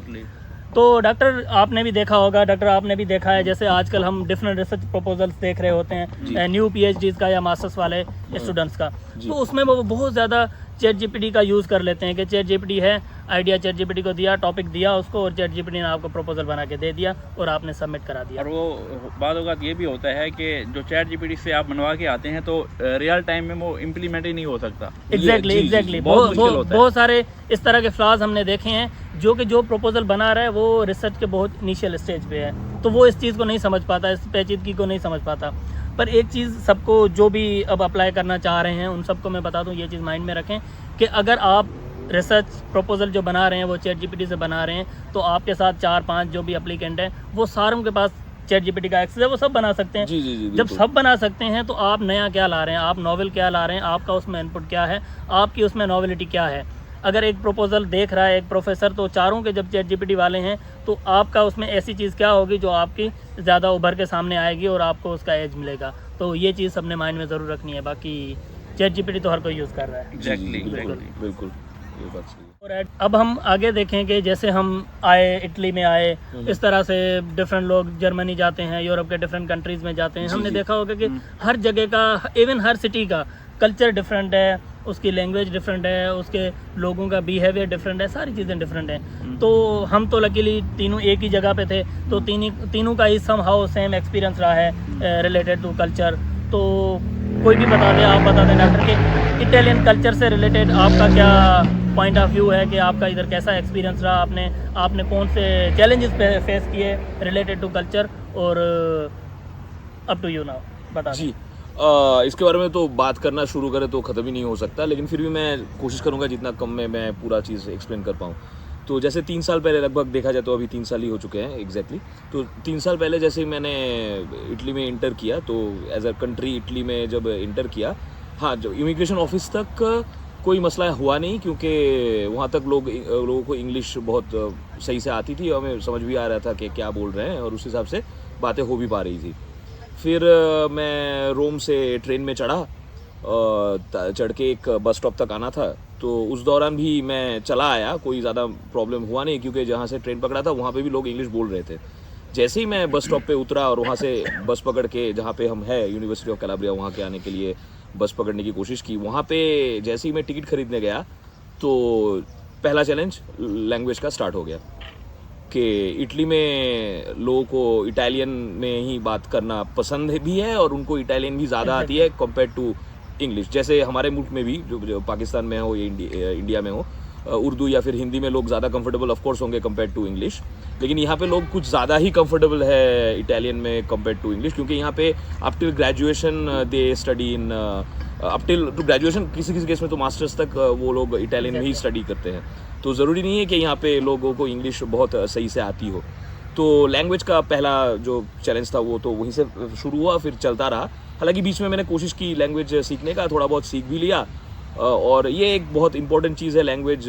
तो डॉक्टर आपने भी देखा होगा, आपने भी देखा है, जैसे आजकल हम डिफरेंट रिसर्च प्रपोजल्स देख रहे होते हैं, न्यू PhDs का या मास्टर्स वाले स्टूडेंट्स का। तो उसमें वो बहुत ज़्यादा ChatGPT का यूज़ कर लेते हैं कि ChatGPT है, आइडिया ChatGPT को दिया, टॉपिक दिया उसको, और ChatGPT ने आपको प्रपोजल बना के दे दिया और आपने सबमिट करा दिया। और वो बाद औक़ात ये भी होता है कि जो ChatGPT से आप बनवा के आते हैं तो रियल टाइम में वो इम्प्लीमेंट ही नहीं हो सकता। एग्जैक्टली बहुत सारे इस तरह के फ्लॉज हमने देखे हैं, जो प्रपोजल बना रहा है वो रिसर्च के बहुत इनिशियल स्टेज पे है, तो वो इस चीज़ को नहीं समझ पाता, इस पेचीदगी को नहीं समझ पाता। पर एक चीज़ सबको जो भी अब अप्लाई करना चाह रहे हैं उन सबको मैं बता दूं, ये चीज़ माइंड में रखें कि अगर आप रिसर्च प्रपोजल जो बना रहे हैं वो ChatGPT से बना रहे हैं, तो आपके साथ 4-5 जो भी एप्लीकेंट हैं वो सारों के पास चैट जीपीटी का एक्सेस है वो सब बना सकते हैं। जी जी जी जब बिल्कुल। सब बना सकते हैं तो आप नया क्या ला रहे हैं, आप नॉवल क्या ला रहे हैं, आपका उसमें इनपुट क्या है, आपकी उसमें नॉवेलिटी क्या है। अगर एक प्रपोजल देख रहा है एक प्रोफेसर, तो चारों के जब चैट जीपीटी वाले हैं तो आपका उसमें ऐसी चीज़ क्या होगी जो आपकी ज़्यादा उभर के सामने आएगी और आपको उसका एज मिलेगा। तो ये चीज़ अपने माइंड में ज़रूर रखनी है। बाकी चैट जीपीटी तो हर कोई यूज़ कर रहा है। जी, जी, एग्जैक्टली बिल्कुल एग्जैक्टली। बिल्कुल, ये बात सही है। और अब हम आगे देखें कि जैसे हम आए, इटली में आए, इस तरह से डिफरेंट लोग जर्मनी जाते हैं, यूरोप के डिफरेंट कंट्रीज़ में जाते हैं। जी, हमने जी। देखा होगा कि हर जगह का, इवन हर सिटी का कल्चर डिफरेंट है, उसकी लैंग्वेज डिफरेंट है, उसके लोगों का बिहेवियर डिफरेंट है, सारी चीज़ें डिफरेंट हैं। तो हम तो लकीली तीनों एक ही जगह पे थे, तो तीनों का ही सम हाउ सेम एक्सपीरियंस रहा है रिलेटेड टू कल्चर। तो कोई भी बता दे, आप बता दें डॉक्टर के इटालियन कल्चर से रिलेटेड आपका क्या पॉइंट ऑफ व्यू है कि आपका इधर कैसा एक्सपीरियंस रहा, आपने कौन से चैलेंजेस फेस किए रिलेटेड टू कल्चर, और अप टू यू नाउ बता जी दें। इसके बारे में तो बात करना शुरू करें तो ख़त्म ही नहीं हो सकता, लेकिन फिर भी मैं कोशिश करूंगा जितना कम में मैं पूरा चीज़ एक्सप्लेन कर पाऊँ। तो जैसे 3 साल पहले, लगभग देखा जाए तो अभी 3 साल ही हो चुके हैं एग्जैक्टली। तो 3 साल पहले जैसे मैंने इटली में इंटर किया, तो एज अ कंट्री इटली में जब इंटर किया, हाँ, जो इमिग्रेशन ऑफिस तक कोई मसला हुआ नहीं, क्योंकि वहाँ तक लोगों को इंग्लिश बहुत सही से आती थी और हमें समझ भी आ रहा था कि क्या बोल रहे हैं, और उस हिसाब से बातें हो भी पा रही थी। फिर मैं रोम से ट्रेन में चढ़ा, चढ़ के एक बस स्टॉप तक आना था। तो उस दौरान भी मैं चला आया, कोई ज़्यादा प्रॉब्लम हुआ नहीं, क्योंकि जहाँ से ट्रेन पकड़ा था वहाँ पे भी लोग इंग्लिश बोल रहे थे। जैसे ही मैं बस स्टॉप पे उतरा और वहाँ से बस पकड़ के जहाँ पे हम है यूनिवर्सिटी ऑफ कैलाब्रिया, वहाँ के आने के लिए बस पकड़ने की कोशिश की, वहाँ पे जैसे ही मैं टिकट खरीदने गया तो पहला चैलेंज लैंग्वेज का स्टार्ट हो गया कि इटली में लोगों को इटालियन में ही बात करना पसंद भी है, और उनको इटालियन भी ज़्यादा आती है कंपेयर टू इंग्लिश। जैसे हमारे मुल्क में भी, जो पाकिस्तान में हो या इंडिया में हो, उर्दू या फिर हिंदी में लोग ज़्यादा कंफर्टेबल ऑफ कोर्स होंगे कंपेयर टू इंग्लिश, लेकिन यहाँ पे लोग कुछ ज़्यादा ही कंफर्टेबल है इटालियन में कंपेयर टू इंग्लिश, क्योंकि यहाँ पे up till graduation they study in, up till two graduation, किसी किसी केस में तो मास्टर्स तक वो लोग इटालियन में ही स्टडी करते हैं। तो ज़रूरी नहीं है कि यहाँ पे लोगों को इंग्लिश बहुत सही से आती हो। तो लैंग्वेज का पहला जो चैलेंज था वो तो वहीं से शुरू हुआ, फिर चलता रहा। हालांकि बीच में मैंने कोशिश की लैंग्वेज सीखने का, थोड़ा बहुत सीख भी लिया, और ये एक बहुत इंपॉर्टेंट चीज़ है लैंग्वेज,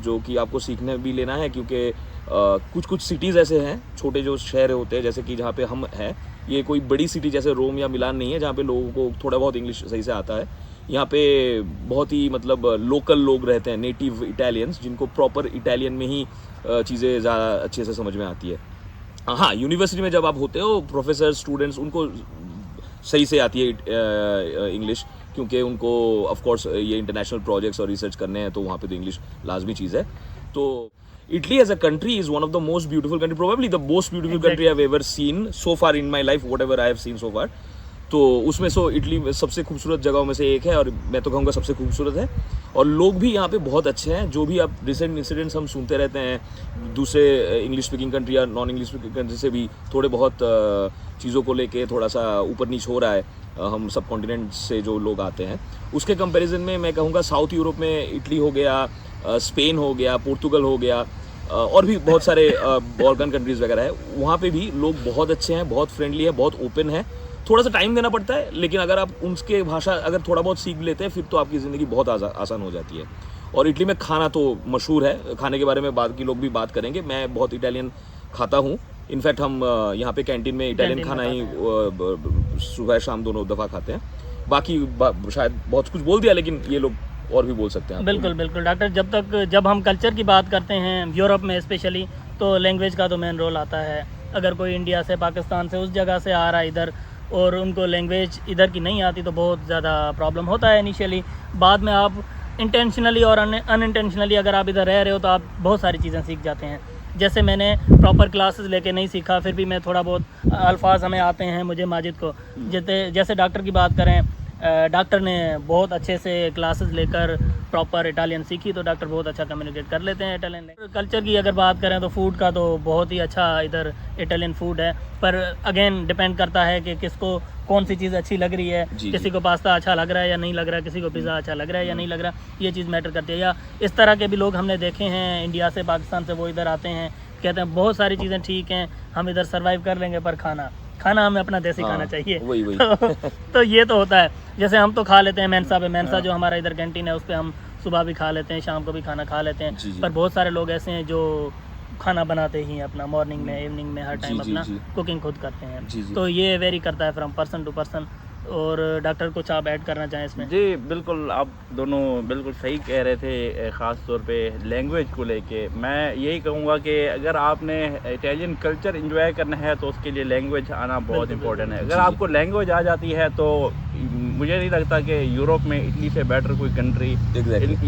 जो कि आपको सीखने भी लेना है, क्योंकि कुछ कुछ सिटीज़ ऐसे हैं, छोटे जो शहर होते हैं, जैसे कि जहाँ पे हम हैं, ये कोई बड़ी सिटी जैसे रोम या मिलान नहीं है जहाँ पे लोगों को थोड़ा बहुत इंग्लिश सही से आता है। यहाँ पे बहुत ही मतलब लोकल लोग रहते हैं, नेटिव इटालियंस, जिनको प्रॉपर इटालियन में ही चीज़ें ज़्यादा अच्छे से समझ में आती है। हाँ, यूनिवर्सिटी में जब आप होते हो, प्रोफेसर स्टूडेंट्स, उनको सही से आती है इंग्लिश, क्योंकि उनको ऑफ कोर्स ये इंटरनेशनल प्रोजेक्ट्स और रिसर्च करने हैं, तो वहाँ पे तो इंग्लिश लाजमी चीज़ है। तो Italy as a country is one of the most beautiful country, probably the most beautiful country I've ever seen so far in my life, whatever I have seen so far. तो उसमें Italy सबसे खूबसूरत जगहों में से एक है, और मैं तो कहूँगा सबसे खूबसूरत है। और लोग भी यहाँ पे बहुत अच्छे हैं। जो भी आप रिसेंट इंसिडेंट्स हम सुनते रहते हैं दूसरे इंग्लिश स्पीकिंग कंट्री या नॉन इंग्लिश स्पीकिंग कंट्री से भी, थोड़े बहुत चीज़ों को लेके थोड़ा सा ऊपर नीच हो रहा है, हम सब कॉन्टिनेंट से जो लोग आते हैं उसके कंपैरिजन में मैं कहूँगा साउथ यूरोप में इटली हो गया, स्पेन हो गया, पोर्तुगल हो गया, और भी बहुत सारे बॉल्कन कंट्रीज़ वगैरह है, वहाँ पे भी लोग बहुत अच्छे हैं, बहुत फ्रेंडली है, बहुत ओपन है। थोड़ा सा टाइम देना पड़ता है, लेकिन अगर आप उनके भाषा अगर थोड़ा बहुत सीख लेते हैं, फिर तो आपकी ज़िंदगी बहुत आसान हो जाती है। और इटली में खाना तो मशहूर है, खाने के बारे में बाकी लोग भी बात करेंगे। मैं बहुत इटालियन खाता हूँ, इनफैक्ट हम यहाँ पे कैंटीन में इटालियन खाना ही सुबह शाम दोनों दफ़ा खाते हैं। बाकी शायद बहुत कुछ बोल दिया, लेकिन ये लोग और भी बोल सकते हैं। बिल्कुल बिल्कुल डॉक्टर, जब हम कल्चर की बात करते हैं यूरोप में स्पेशली, तो लैंग्वेज का तो मेन रोल आता है। अगर कोई इंडिया से, पाकिस्तान से, उस जगह से आ रहा है इधर, और उनको लैंग्वेज इधर की नहीं आती, तो बहुत ज़्यादा प्रॉब्लम होता है इनिशियली। बाद में आप इंटेंशनली और अनइंटेंशनली अगर आप इधर रह रहे हो तो आप बहुत सारी चीज़ें सीख जाते हैं। जैसे मैंने प्रॉपर क्लासेस लेके नहीं सीखा, फिर भी मैं थोड़ा बहुत अल्फाज हमें आते हैं, मुझे माजिद को, जैसे डॉक्टर की बात करें, डॉक्टर ने बहुत अच्छे से क्लासेस लेकर प्रॉपर इटालियन सीखी, तो डॉक्टर बहुत अच्छा कम्युनिकेट कर लेते हैं इटालियन। कल्चर की अगर बात करें तो फूड का तो बहुत ही अच्छा इधर इटालियन फूड है, पर अगेन डिपेंड करता है कि किसको कौन सी चीज़ अच्छी लग रही है। किसी को पास्ता अच्छा लग रहा है या नहीं लग रहा है, किसी को पिज़्ज़ा अच्छा लग रहा है या नहीं लग रहा, ये चीज़ मैटर करती है। या इस तरह के भी लोग हमने देखे हैं इंडिया से, पाकिस्तान से, वो इधर आते हैं, कहते हैं बहुत सारी चीज़ें ठीक हैं, हम इधर सर्वाइव कर लेंगे, पर खाना हमें अपना देसी खाना चाहिए। वही तो ये तो होता है। जैसे हम तो खा लेते हैं मेंसा पे, मेंसा जो हमारा इधर कैंटीन है उस पर हम सुबह भी खा लेते हैं, शाम को भी खाना खा लेते हैं। जी। पर बहुत सारे लोग ऐसे हैं जो खाना बनाते ही हैं अपना, मॉर्निंग में, इवनिंग में, हर टाइम अपना कुकिंग खुद करते हैं। तो ये वेरी करता है फ्रॉम पर्सन टू पर्सन। और डॉक्टर कुछ आप ऐड करना चाहें इसमें? जी बिल्कुल, आप दोनों बिल्कुल सही कह रहे थे। ख़ास तौर पे लैंग्वेज को लेके मैं यही कहूँगा कि अगर आपने इटालियन कल्चर एंजॉय करना है तो उसके लिए लैंग्वेज आना बहुत इंपॉर्टेंट है। अगर आपको लैंग्वेज आ जाती है तो मुझे नहीं लगता कि यूरोप में इटली से बेटर कोई कंट्री।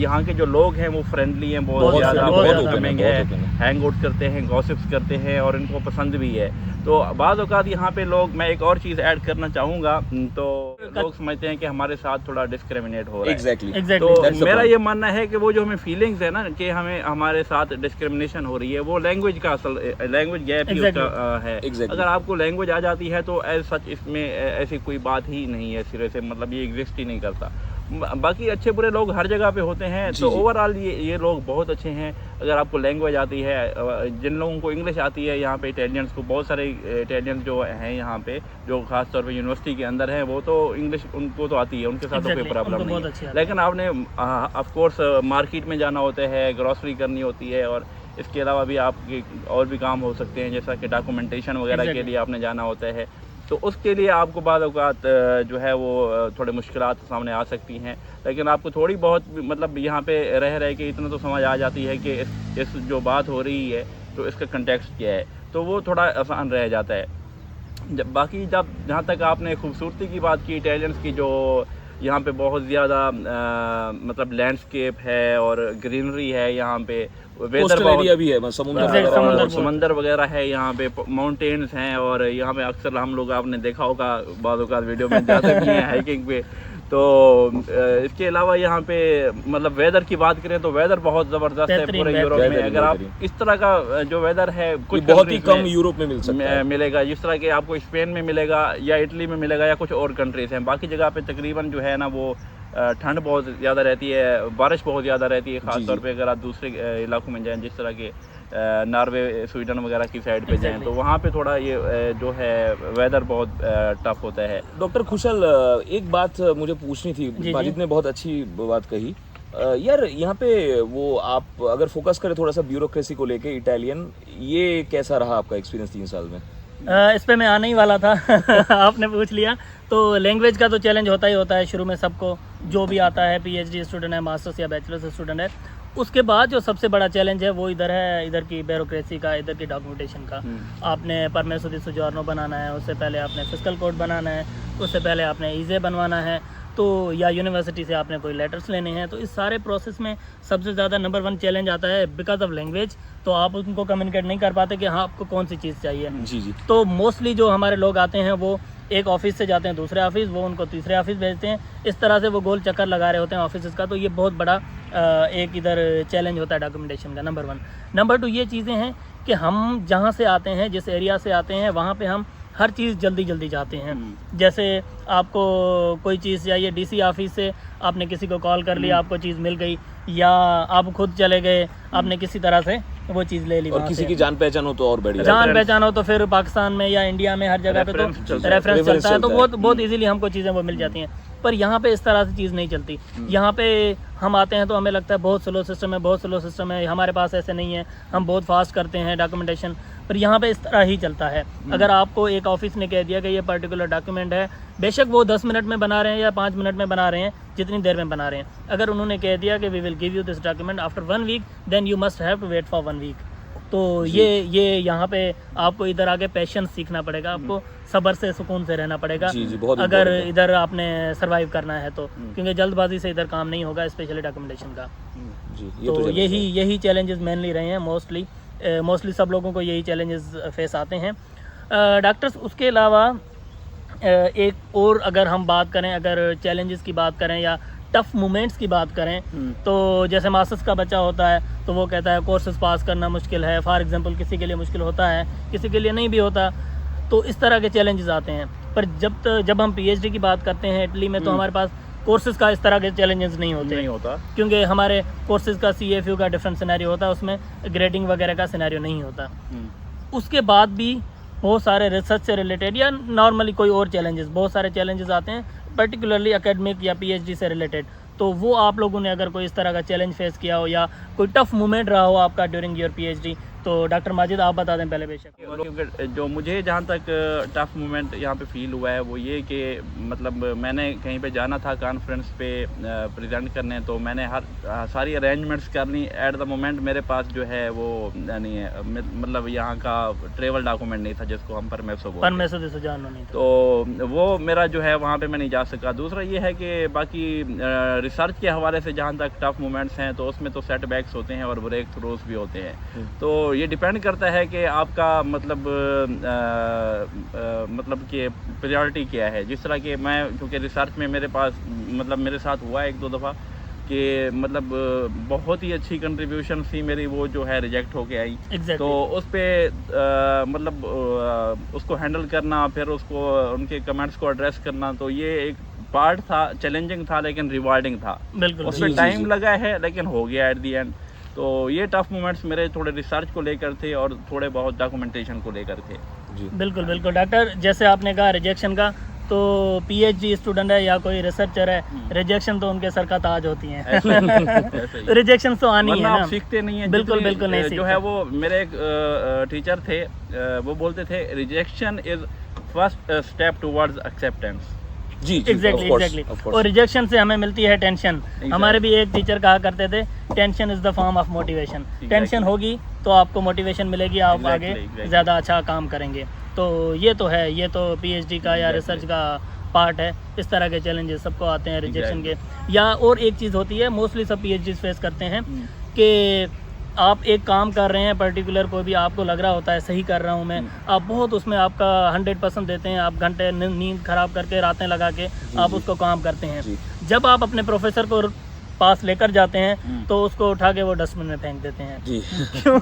यहाँ के जो लोग हैं वो फ्रेंडली हैं, बहुत ज़्यादा वेलकमिंग है, हैंग आउट करते हैं, गॉसिप्स करते हैं और इनको पसंद भी है। तो बाज़ औक़ात यहाँ पे लोग, मैं एक और चीज़ ऐड करना चाहूँगा, तो लोग समझते हैं कि हमारे साथ थोड़ा डिस्क्रिमिनेट हो रहा है। एग्जैक्टली। तो मेरा ये मानना है कि वो जो हमें फीलिंग्स है ना कि हमें हमारे साथ डिस्क्रिमिनेशन हो रही है, वो लैंग्वेज का असल लैंग्वेज गैप ही उसका है। अगर आपको लैंग्वेज आ जाती है तो एज सच इसमें ऐसी कोई बात ही नहीं है सिरे से, मतलब ये एग्जिस्ट ही नहीं करता। बाकी अच्छे बुरे लोग हर जगह पे होते हैं, तो ओवरऑल ये लोग बहुत अच्छे हैं। अगर आपको लैंग्वेज आती है, जिन लोगों को इंग्लिश आती है, यहाँ पे इटालियंस को, बहुत सारे इटालियंस जो हैं यहाँ पे जो खास तौर पे यूनिवर्सिटी के अंदर हैं, वो तो इंग्लिश उनको तो आती है, उनके साथ तो कोई प्रॉब्लम नहीं है। लेकिन आपने ऑफ कोर्स मार्केट में जाना होता है, ग्रॉसरी करनी होती है, और इसके अलावा भी आपके और भी काम हो सकते हैं, जैसा कि डॉक्यूमेंटेशन वगैरह के लिए आपने जाना होता है। तो उसके लिए आपको बाद औक़ात जो है वो थोड़े मुश्किलात सामने आ सकती हैं, लेकिन आपको थोड़ी बहुत मतलब यहाँ पे रह के इतना तो समझ आ जाती है कि इस जो बात हो रही है तो इसका कंटेक्स्ट क्या है, तो वो थोड़ा आसान रह जाता है। बाकी जहाँ तक आपने खूबसूरती की बात की इटालियंस की, जो यहाँ पे बहुत ज़्यादा मतलब लैंडस्केप है और ग्रीनरी है, यहाँ पे वेदर एरिया भी है, समंदर वगैरह है, यहाँ पे माउंटेन्स हैं, और यहाँ पे अक्सर हम लोग, आपने देखा होगा बाद औक़ात वीडियो में जाते भी हैं हाइकिंग पे। तो इसके अलावा यहाँ पे मतलब वेदर की बात करें तो वेदर बहुत ज़बरदस्त है पूरे यूरोप में। अगर आप इस तरह का जो वेदर है कुछ बहुत ही कम यूरोप में मिलेगा, जिस तरह के आपको स्पेन में मिलेगा या इटली में मिलेगा या कुछ और कंट्रीज हैं। बाकी जगह पे तकरीबन जो है ना वो ठंड बहुत ज़्यादा रहती है, बारिश बहुत ज़्यादा रहती है, ख़ास तौर पे अगर आप दूसरे इलाकों में जाएं, जिस तरह के नॉर्वे, स्वीडन वगैरह की साइड पे जाएं, तो वहाँ पे थोड़ा ये जो है वेदर बहुत टफ होता है। डॉक्टर खुशल, एक बात मुझे पूछनी थी, माजिद ने बहुत अच्छी बात कही यार। यहाँ पे वो आप अगर फोकस करें थोड़ा सा ब्यूरोक्रेसी को लेके, इटालियन, ये कैसा रहा आपका एक्सपीरियंस 3 साल में? इस पे मैं आने ही वाला था आपने पूछ लिया। तो लैंग्वेज का तो चैलेंज होता ही होता है शुरू में सबको, जो भी आता है, पीएचडी स्टूडेंट है, मास्टर्स या बैचलर्स स्टूडेंट है। उसके बाद जो सबसे बड़ा चैलेंज है वो इधर है, इधर की ब्यूरोक्रेसी का, इधर की डॉक्यूमेंटेशन का। आपने परमेसो दी सोजॉर्नो बनाना है, उससे पहले आपने फिस्कल कोड बनाना है, उससे पहले आपने ईजे बनवाना है, तो या यूनिवर्सिटी से आपने कोई लेटर्स लेने हैं। तो इस सारे प्रोसेस में सबसे ज़्यादा नंबर 1 चैलेंज आता है बिकॉज ऑफ लैंग्वेज। तो आप उनको कम्युनिकेट नहीं कर पाते कि हाँ आपको कौन सी चीज़ चाहिए। जी। तो मोस्टली जो हमारे लोग आते हैं वो एक ऑफिस से जाते हैं दूसरे ऑफिस, वो उनको तीसरे ऑफिस भेजते हैं, इस तरह से वो गोल चक्कर लगा रहे होते हैं ऑफिस का। तो ये बहुत बड़ा एक इधर चैलेंज होता है डॉक्यूमेंटेशन का, नंबर 1। नंबर 2 ये चीज़ें हैं कि हम जहाँ से आते हैं, जिस एरिया से आते हैं, वहाँ पे हम हर चीज़ जल्दी जाते हैं। जैसे आपको कोई चीज़ चाहिए डीसी ऑफिस से, आपने किसी को कॉल कर लिया, आपको चीज़ मिल गई, या आप खुद चले गए, आपने किसी तरह से वो चीज़ ले ली। और किसी की जान पहचान हो तो और बढ़िया, जान पहचान हो तो फिर पाकिस्तान में या इंडिया में हर जगह पे तो रेफरेंस चलता है, तो बहुत इजीली हमको चीज़ें वो मिल जाती हैं। पर यहाँ पे इस तरह से चीज़ नहीं चलती। यहाँ पे हम आते हैं तो हमें लगता है बहुत स्लो सिस्टम है, हमारे पास ऐसे नहीं है, हम बहुत फास्ट करते हैं डॉक्यूमेंटेशन। पर यहाँ पे इस तरह ही चलता है। अगर आपको एक ऑफिस ने कह दिया कि ये पर्टिकुलर डॉक्यूमेंट है, बेशक वो 10 मिनट में बना रहे हैं या 5 मिनट में बना रहे हैं, जितनी देर में बना रहे हैं, अगर उन्होंने कह दिया कि we will give you this document after 1 week, then you must have to wait for 1 week. तो ये यहाँ पे आपको इधर आके पेशेंस सीखना पड़ेगा, आपको सब्र से, सुकून से रहना पड़ेगा। अगर इधर आपने सर्वाइव करना है तो, क्योंकि जल्दबाजी से इधर काम नहीं होगा, स्पेशली डॉक्यूमेंटेशन का। तो यही चैलेंजेस मेनली रहे हैं। मोस्टली सब लोगों को यही चैलेंजेस फेस आते हैं डॉक्टर्स। उसके अलावा एक और अगर हम बात करें, अगर चैलेंजेस की बात करें या टफ मोमेंट्स की बात करें, तो जैसे मास्टर्स का बच्चा होता है तो वो कहता है कोर्सेज पास करना मुश्किल है, फॉर एग्जांपल किसी के लिए मुश्किल होता है, किसी के लिए नहीं भी होता। तो इस तरह के चैलेंजेस आते हैं। पर जब हम पीएचडी की बात करते हैं इटली में, तो हमारे पास कोर्सेज का इस तरह के चैलेंजेस नहीं होते नहीं होता। क्योंकि हमारे कोर्सेज का CFU का डिफरेंट सिनेरियो होता है, उसमें ग्रेडिंग वगैरह का सिनेरियो नहीं होता। उसके बाद भी बहुत सारे रिसर्च से रिलेटेड या नॉर्मली कोई और चैलेंजेस, बहुत सारे चैलेंजेस आते हैं पर्टिकुलरली एकेडमिक या PhD से रिलेटेड। तो वो आप लोगों ने अगर कोई इस तरह का चैलेंज फेस किया हो या कोई टफ मोमेंट रहा हो आपका ड्यूरिंग योर PhD, तो डॉक्टर माजिद आप बता दें पहले बेशक। क्योंकि जो मुझे जहाँ तक टफ मोमेंट यहाँ पे फील हुआ है वो ये कि मतलब मैंने कहीं पे जाना था कॉन्फ्रेंस पे प्रेजेंट करने, तो मैंने सारी अरेंजमेंट्स कर ली। एट द मोमेंट मेरे पास जो है वो नहीं है, मतलब यहाँ का ट्रेवल डॉक्यूमेंट नहीं था जिसको हम परमेसो बोलते हैं, तो वो मेरा जो है वहाँ पे मैं नहीं जा सका। दूसरा ये है कि बाकी रिसर्च के हवाले से जहाँ तक टफ मोमेंट्स हैं तो उसमें तो सेटबैक्स होते हैं और ब्रेक थ्रूज भी होते हैं। तो ये डिपेंड करता है कि आपका मतलब कि प्रायोरिटी क्या है। जिस तरह के मैं, क्योंकि रिसर्च में मेरे पास मतलब मेरे साथ हुआ एक दो दफ़ा कि मतलब बहुत ही अच्छी कंट्रीब्यूशन थी मेरी, वो जो है रिजेक्ट होके आई। तो उस पर मतलब उसको हैंडल करना, फिर उसको उनके कमेंट्स को एड्रेस करना, तो ये एक पार्ट था, चैलेंजिंग था लेकिन रिवार्डिंग था। उसमें टाइम लगा है लेकिन हो गया एट दी एंड। तो ये टफ मोमेंट्स मेरे थोड़े रिसर्च को लेकर थे और थोड़े बहुत डॉक्यूमेंटेशन को लेकर थे। जी बिल्कुल बिल्कुल डॉक्टर, जैसे आपने कहा रिजेक्शन का, तो PhD स्टूडेंट है या कोई रिसर्चर है, रिजेक्शन तो उनके सर का ताज होती है। रिजेक्शन तो आनी है ना, आप सीखते नहीं है। बिल्कुल बिल्कुल नहीं जो है वो मेरे एक टीचर थे, वो बोलते थे rejection is first step towards acceptance. जी एग्जैक्टली। और रिजेक्शन से हमें मिलती है टेंशन। हमारे भी एक टीचर कहा करते थे tension is the form of motivation. Tension होगी तो आपको मोटिवेशन मिलेगी, आप आगे ज़्यादा अच्छा काम करेंगे। तो ये तो है, ये तो PhD का या रिसर्च का पार्ट है। इस तरह के चैलेंजेस सबको आते हैं रिजेक्शन के। या और एक चीज़ होती है, मोस्टली सब PhD फेस करते हैं कि आप एक काम कर रहे हैं पर्टिकुलर, कोई भी आपको लग रहा होता है सही कर रहा हूँ मैं, आप बहुत उसमें आपका 100% देते हैं, आप घंटे नींद खराब करके रातें लगा के आप उसको काम करते हैं। जब आप अपने प्रोफेसर को पास लेकर जाते हैं तो उसको उठा के वो डस्टबिन में फेंक देते हैं। क्यों?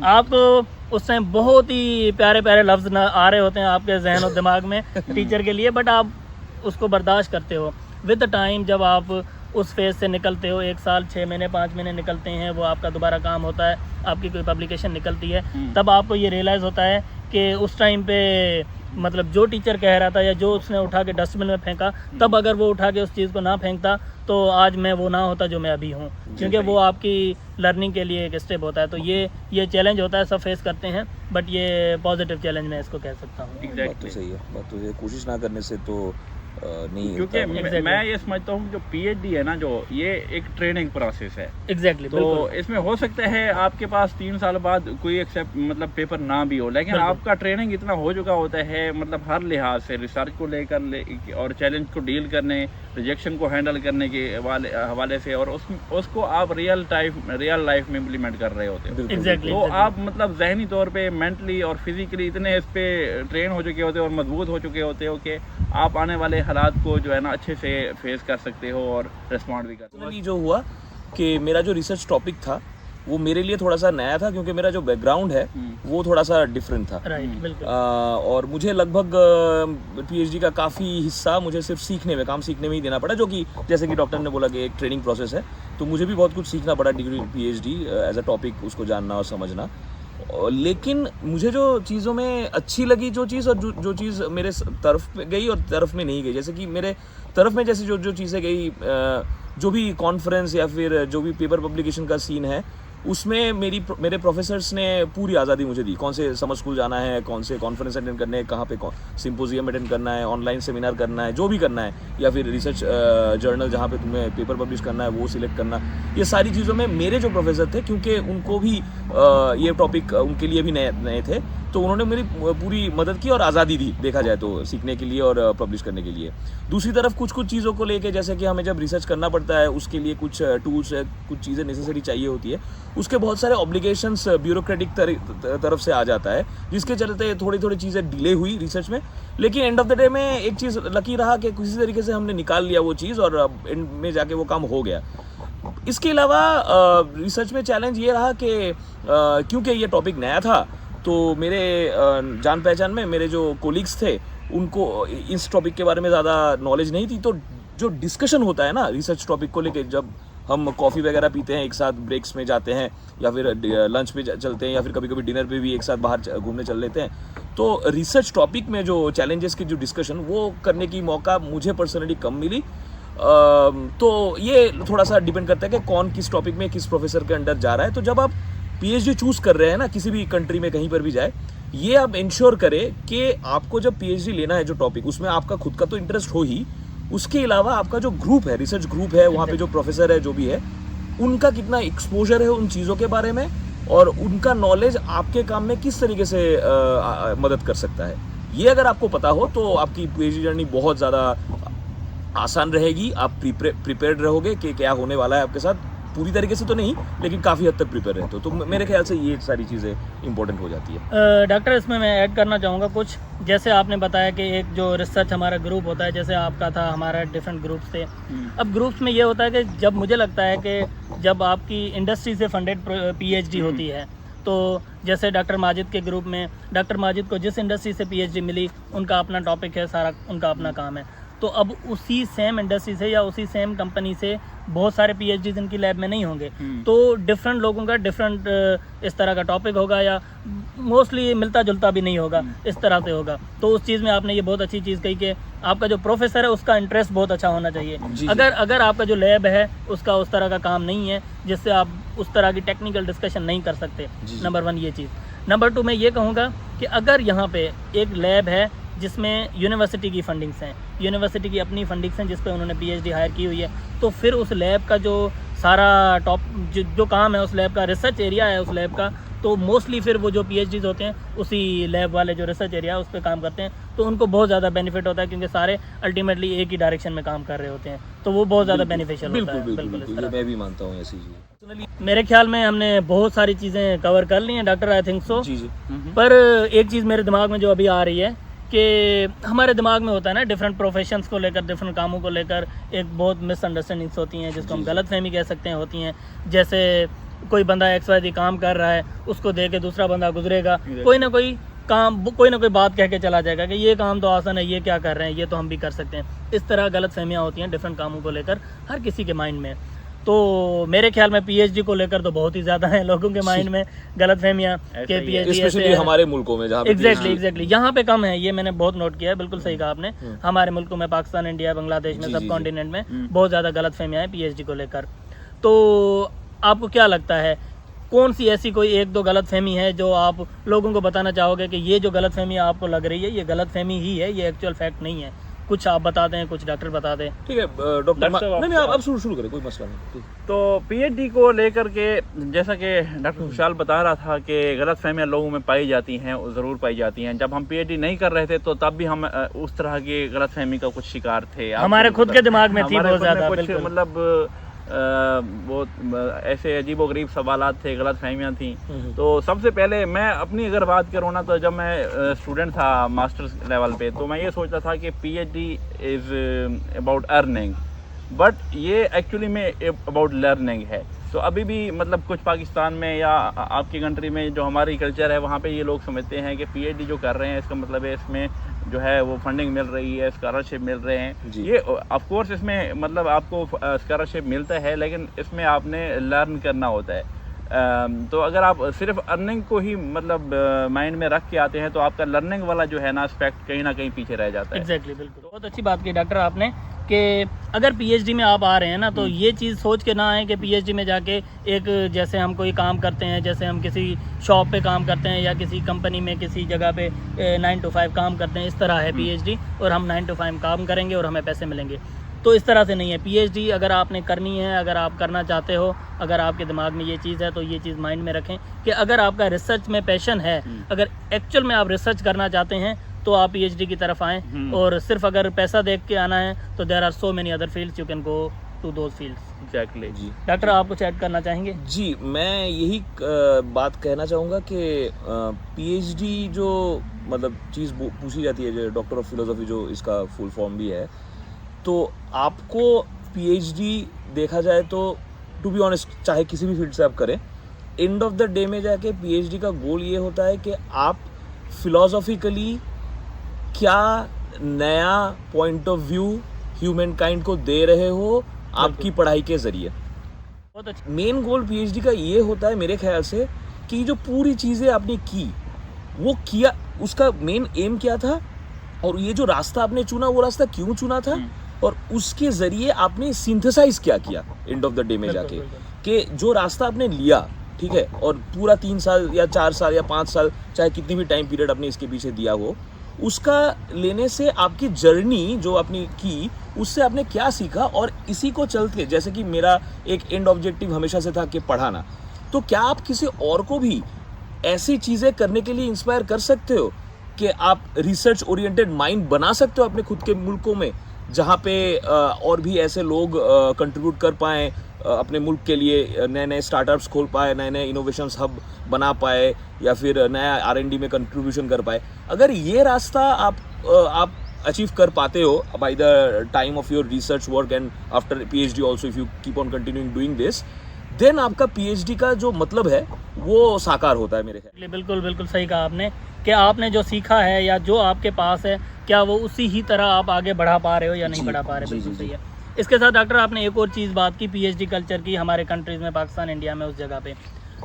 आपको उस टाइम बहुत ही प्यारे प्यारे लफ्ज़ न आ रहे होते हैं आपके जहन और दिमाग में टीचर के लिए, बट आप उसको बर्दाश्त करते हो। विद द टाइम जब आप उस फेज़ से निकलते हो, 1 साल 6 महीने 5 महीने निकलते हैं, वो आपका दोबारा काम होता है, आपकी कोई पब्लिकेशन निकलती है, तब आपको ये रियलाइज़ होता है कि उस टाइम पे मतलब जो टीचर कह रहा था या जो उसने उठा के डस्टबिन में फेंका, तब अगर वो उठा के उस चीज़ को ना फेंकता तो आज मैं वो ना होता जो मैं अभी हूँ, क्योंकि वो आपकी लर्निंग के लिए एक स्टेप होता है। तो ये चैलेंज होता है, सब फेस करते हैं, बट ये पॉजिटिव चैलेंज मैं इसको कह सकता हूँ। बात तो सही है, बात तो कोशिश ना करने से तो नहीं, क्योंकि मैं ये समझता हूँ जो PhD है ना, जो ये एक ट्रेनिंग प्रोसेस है। एग्जैक्टली। तो इसमें हो सकता है आपके पास 3 साल बाद कोई एक्सेप्ट मतलब पेपर ना भी हो, लेकिन आपका ट्रेनिंग इतना हो चुका होता है, मतलब हर लिहाज से, रिसर्च को लेकर और चैलेंज को डील करने, रिजेक्शन को हैंडल करने के हवाले से, और उसको आप रियल लाइफ में इम्प्लीमेंट कर रहे होते हो। तो आप मतलब जहनी तौर पे, मेंटली और फिजिकली इतने इस पे ट्रेन हो चुके होते हो और मजबूत हो चुके होते हो कि आप आने वाले हालात को जो है ना अच्छे से फेस कर सकते हो और रिस्पॉन्ड भी कर सकते हो। जो हुआ कि मेरा जो रिसर्च टॉपिक था वो मेरे लिए थोड़ा सा नया था, क्योंकि मेरा जो बैकग्राउंड है वो थोड़ा सा डिफरेंट था। बिल्कुल। और मुझे लगभग PhD का काफ़ी हिस्सा मुझे सिर्फ काम सीखने में ही देना पड़ा, जो कि जैसे कि डॉक्टर ने बोला कि एक ट्रेनिंग प्रोसेस है, तो मुझे भी बहुत कुछ सीखना पड़ा degree PhD as a topic, उसको जानना और समझना। लेकिन मुझे जो चीज़ों में अच्छी लगी, जो चीज़ और जो चीज़ मेरे तरफ गई और तरफ में नहीं गई, जैसे कि मेरे तरफ में जैसे जो चीज़ें गई, जो भी कॉन्फ्रेंस या फिर जो भी पेपर पब्लिकेशन का सीन है, उसमें मेरे प्रोफेसर्स ने पूरी आज़ादी मुझे दी। कौन से समर स्कूल जाना है, कौन से कॉन्फ्रेंस अटेंड करने हैं, कहाँ पे सिम्पोजियम अटेंड करना है, ऑनलाइन सेमिनार करना है, जो भी करना है, या फिर रिसर्च जर्नल जहाँ पे तुम्हें पेपर पब्लिश करना है वो सिलेक्ट करना, ये सारी चीज़ों में मेरे जो प्रोफेसर थे, क्योंकि उनको भी ये टॉपिक उनके लिए भी नए थे, तो उन्होंने मेरी पूरी मदद की और आज़ादी दी, देखा जाए तो सीखने के लिए और पब्लिश करने के लिए। दूसरी तरफ कुछ चीज़ों को लेके, जैसे कि हमें जब रिसर्च करना पड़ता है उसके लिए कुछ टूल्स, कुछ चीज़ें नेसेसरी चाहिए होती है, उसके बहुत सारे ऑब्लिगेशंस ब्यूरोक्रेटिक तरफ से आ जाता है, जिसके चलते थोड़ी चीज़ें डिले हुई रिसर्च में। लेकिन एंड ऑफ द डे में एक चीज़ लकी रहा कि किसी तरीके से हमने निकाल लिया वो चीज़ और एंड में जाके वो काम हो गया। इसके अलावा रिसर्च में चैलेंज ये रहा कि क्योंकि ये टॉपिक नया था, तो मेरे जान पहचान में मेरे जो कोलीग्स थे उनको इस टॉपिक के बारे में ज़्यादा नॉलेज नहीं थी, तो जो डिस्कशन होता है ना रिसर्च टॉपिक को लेके, जब हम कॉफ़ी वगैरह पीते हैं एक साथ, ब्रेक्स में जाते हैं या फिर लंच पे चलते हैं या फिर कभी कभी डिनर पे भी एक साथ बाहर घूमने चल लेते हैं, तो रिसर्च टॉपिक में जो चैलेंजेस की जो डिस्कशन वो करने की मौका मुझे पर्सनली कम मिली। तो ये थोड़ा सा डिपेंड करता है कि कौन किस टॉपिक में किस प्रोफेसर के अंडर जा रहा है। तो जब आप पीएचडी चूज़ कर रहे हैं ना, किसी भी कंट्री में कहीं पर भी जाए, ये आप इंश्योर करें कि आपको जब पीएचडी लेना है जो टॉपिक, उसमें आपका खुद का तो इंटरेस्ट हो ही, उसके अलावा आपका जो ग्रुप है, रिसर्च ग्रुप है, वहाँ पे जो प्रोफेसर है जो भी है, उनका कितना एक्सपोजर है उन चीज़ों के बारे में और उनका नॉलेज आपके काम में किस तरीके से मदद कर सकता है। ये अगर आपको पता हो तो आपकी पीएचडी जर्नी बहुत ज़्यादा आसान रहेगी। आप प्रिपेयर्ड रहोगे कि क्या होने वाला है आपके साथ, पूरी तरीके से तो नहीं लेकिन काफ़ी हद तक प्रिपेयर रहते हो। तो मेरे ख्याल से ये सारी चीज़ें इंपॉर्टेंट हो जाती है। डॉक्टर, इसमें मैं ऐड करना चाहूँगा कुछ। जैसे आपने बताया कि एक जो रिसर्च हमारा ग्रुप होता है, जैसे आपका था, हमारा डिफरेंट ग्रुप्स थे। अब ग्रुप्स में ये होता है कि जब मुझे लगता है कि जब आपकी इंडस्ट्री से फंडेड पीएचडी होती है, तो जैसे डॉक्टर माजिद के ग्रुप में, डॉक्टर माजिद को जिस इंडस्ट्री से पीएचडी मिली, उनका अपना टॉपिक है, सारा उनका अपना काम है। तो अब उसी सेम इंडस्ट्री से या उसी सेम कंपनी से बहुत सारे पीएचडीज इनकी लैब में नहीं होंगे, तो डिफरेंट लोगों का डिफरेंट इस तरह का टॉपिक होगा या मोस्टली मिलता जुलता भी नहीं होगा, इस तरह से होगा। तो उस चीज़ में आपने ये बहुत अच्छी चीज़ कही कि आपका जो प्रोफेसर है उसका इंटरेस्ट बहुत अच्छा होना चाहिए। अगर आपका जो लैब है उसका उस तरह का काम नहीं है जिससे आप उस तरह की टेक्निकल डिस्कशन नहीं कर सकते, नंबर 1 ये चीज़। नंबर 2 मैं ये कहूँगा कि अगर यहाँ पे एक लैब है जिसमें यूनिवर्सिटी की फंडिंग्स हैं, यूनिवर्सिटी की अपनी फंडिंग्स हैं जिस पे उन्होंने पीएचडी हायर की हुई है, तो फिर उस लैब का जो सारा जो काम है, उस लैब का रिसर्च एरिया है उस लैब का, तो मोस्टली फिर वो जो पीएचडीज होते हैं उसी लैब वाले जो रिसर्च एरिया है उस पर काम करते हैं, तो उनको बहुत ज़्यादा बेनिफिट होता है क्योंकि सारे अल्टीमेटली एक ही डायरेक्शन में काम कर रहे होते हैं, तो वो बहुत ज़्यादा बेनिफिशियल होता है। बिल्कुल, मैं भी मानता हूँ ऐसी चीज़। मेरे ख्याल में हमने बहुत सारी चीज़ें कवर कर ली हैं डॉक्टर, आई थिंक सो। जी। पर एक चीज़ मेरे दिमाग में जो अभी आ रही है कि हमारे दिमाग में होता है ना, डिफरेंट प्रोफेशंस को लेकर, डिफरेंट कामों को लेकर एक बहुत मिसअंडरस्टैंडिंग्स होती हैं जिसको हम गलतफहमी कह सकते हैं, होती हैं। जैसे कोई बंदा XYZ काम कर रहा है, उसको देख के दूसरा बंदा गुजरेगा, कोई ना कोई बात कह के चला जाएगा कि ये काम तो आसान है, ये क्या कर रहे हैं, ये तो हम भी कर सकते हैं। इस तरह गलतफहमियाँ होती हैं डिफरेंट कामों को लेकर हर किसी के माइंड में। तो मेरे ख्याल में पीएचडी को लेकर तो बहुत ही ज़्यादा है लोगों के माइंड में गलतफहमियाँ कि पीएचडी स्पेशली हमारे मुल्कों में, जहाँ एग्जैक्टली यहाँ पे कम है, ये मैंने बहुत नोट किया है। बिल्कुल सही कहा आपने। हमारे मुल्कों में, पाकिस्तान, इंडिया, बांग्लादेश में, सब कॉन्टिनेंट में बहुत ज़्यादा गलतफहमियाँ हैं पीएचडी को लेकर। तो आपको क्या लगता है, कौन सी ऐसी कोई 1-2 गलतफहमी है जो आप लोगों को बताना चाहोगे कि ये जो गलतफहमी आपको लग रही है ये गलतफहमी ही है, ये एक्चुअल फैक्ट नहीं है? कुछ आप बता दें, कुछ डॉक्टर बता दें। ठीक है डॉक्टर, नहीं आप शुरू करें, कोई मसला नहीं। तो पीएचडी को लेकर के जैसा कि डॉक्टर खुशहाल बता रहा था कि गलतफहमियां लोगों में पाई जाती हैं, ज़रूर पाई जाती हैं। जब हम पीएचडी नहीं कर रहे थे तो तब भी हम उस तरह की गलतफहमी का कुछ शिकार थे, हमारे खुद के दिमाग में थी बहुत ज़्यादा। मतलब बहुत ऐसे अजीबोगरीब सवालात थे, गलतफहमियां थी। तो सबसे पहले मैं अपनी अगर बात करूँ ना, तो जब मैं स्टूडेंट था मास्टर्स लेवल पे, तो मैं ये सोचता था कि PhD is about earning, but ये एक्चुअली में अबाउट लर्निंग है। तो अभी भी मतलब कुछ पाकिस्तान में या आपकी कंट्री में जो हमारी कल्चर है, वहाँ पे ये लोग समझते हैं कि पीएचडी जो कर रहे हैं इसका मतलब है इसमें जो है वो फंडिंग मिल रही है, स्कॉलरशिप मिल रहे हैं। ये ऑफ कोर्स इसमें मतलब आपको स्कॉलरशिप मिलता है, लेकिन इसमें आपने लर्न करना होता है। तो अगर आप सिर्फ अर्निंग को ही मतलब माइंड में रख के आते हैं तो आपका लर्निंग वाला जो है ना एस्पेक्ट कहीं ना कहीं पीछे रह जाता है। एग्जैक्टली, बिल्कुल। बहुत अच्छी बात की डॉक्टर आपने कि अगर पीएचडी में आप आ रहे हैं ना, तो ये चीज़ सोच के ना आए कि पीएचडी में जाके एक जैसे हम कोई काम करते हैं, जैसे हम किसी शॉप पे काम करते हैं या किसी कंपनी में किसी जगह पे 9 to 5 काम करते हैं, इस तरह है पीएचडी, और हम 9 to 5 काम करेंगे और हमें पैसे मिलेंगे। तो इस तरह से नहीं है पीएचडी। अगर आपने करनी है, अगर आप करना चाहते हो, अगर आपके दिमाग में ये चीज़ है, तो ये चीज़ माइंड में रखें कि अगर आपका रिसर्च में पैशन है, अगर एक्चुअल में आप रिसर्च करना चाहते हैं, तो आप पीएचडी की तरफ आएँ। और सिर्फ अगर पैसा देख के आना है तो there are so many other fields, you can go to those fields. Exactly जी। डॉक्टर, आप कुछ ऐड करना चाहेंगे? जी, मैं यही बात कहना चाहूँगा कि पीएचडी जो मतलब चीज़ पूछी जाती है, जो डॉक्टर ऑफ फिलोसफी जो इसका फुल फॉर्म भी है, तो आपको पीएचडी देखा जाए तो टू बी ऑनेस्ट चाहे किसी भी फील्ड से आप करें, एंड ऑफ द डे में जाके पीएचडी का गोल ये होता है कि आप फिलोसॉफिकली क्या नया point of view human kind को दे रहे हो आपकी पढ़ाई के जरिए। बहुत अच्छा। मेन गोल पीएचडी का ये होता है मेरे ख्याल से कि जो पूरी चीज़ें आपने की वो किया, उसका मेन एम क्या था और ये जो रास्ता आपने चुना वो रास्ता क्यों चुना था और उसके जरिए आपने सिंथेसाइज क्या किया एंड ऑफ द डे में जाके कि जो रास्ता आपने लिया, ठीक है, और पूरा 3 साल या 4 साल या 5 साल चाहे कितनी भी टाइम पीरियड आपने इसके पीछे दिया हो, उसका लेने से आपकी जर्नी जो आपने की उससे आपने क्या सीखा। और इसी को चलते जैसे कि मेरा एक एंड ऑब्जेक्टिव हमेशा से था कि पढ़ाना, तो क्या आप किसी और को भी ऐसी चीज़ें करने के लिए इंस्पायर कर सकते हो कि आप रिसर्च ओरिएंटेड माइंड बना सकते हो अपने खुद के मुल्कों में, जहाँ पे और भी ऐसे लोग कंट्रीब्यूट कर पाएँ अपने मुल्क के लिए, नए नए स्टार्टअप्स खोल पाए, नए नए इनोवेशंस हब बना पाए या फिर नया R&D में कंट्रीब्यूशन कर पाए। अगर ये रास्ता आप अचीव कर पाते हो by the time of your research work and after PhD also, if you keep on continuing doing this, then आपका PhD का जो मतलब है वो साकार होता है मेरे ख्याल। बिल्कुल बिल्कुल सही कहा आपने कि आपने जो सीखा है या जो आपके पास है क्या वो उसी ही तरह आप आगे बढ़ा पा रहे हो या नहीं बढ़ा पा रहे। बिल्कुल सही है। इसके साथ डॉक्टर आपने एक और चीज़ बात की PhD कल्चर की हमारे कंट्रीज़ में, पाकिस्तान, इंडिया में, उस जगह पे,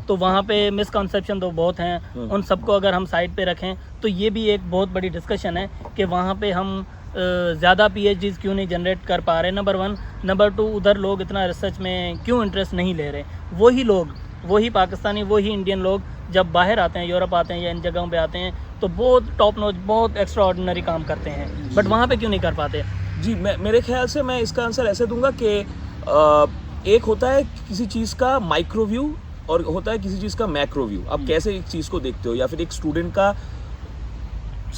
तो वहाँ पे मिसकंसेप्शन तो बहुत हैं, उन सबको अगर हम साइड पे रखें तो ये भी एक बहुत बड़ी डिस्कशन है कि वहाँ पे हम ज़्यादा PhDs क्यों नहीं जनरेट कर पा रहे, नंबर 1। नंबर 2, उधर लोग इतना रिसर्च में क्यों इंटरेस्ट नहीं ले रहे। वही लोग, वही पाकिस्तानी, वही इंडियन लोग जब बाहर आते हैं, यूरोप आते हैं या इन जगहों पे आते हैं तो बहुत टॉप नॉच, बहुत एक्स्ट्रा ऑर्डिनरी काम करते हैं, बट वहाँ पे क्यों नहीं कर पाते। जी, मेरे ख्याल से मैं इसका आंसर ऐसे दूंगा कि एक होता है किसी चीज़ का माइक्रो व्यू और होता है किसी चीज़ का मैक्रो व्यू। आप कैसे एक चीज़ को देखते हो, या फिर एक स्टूडेंट का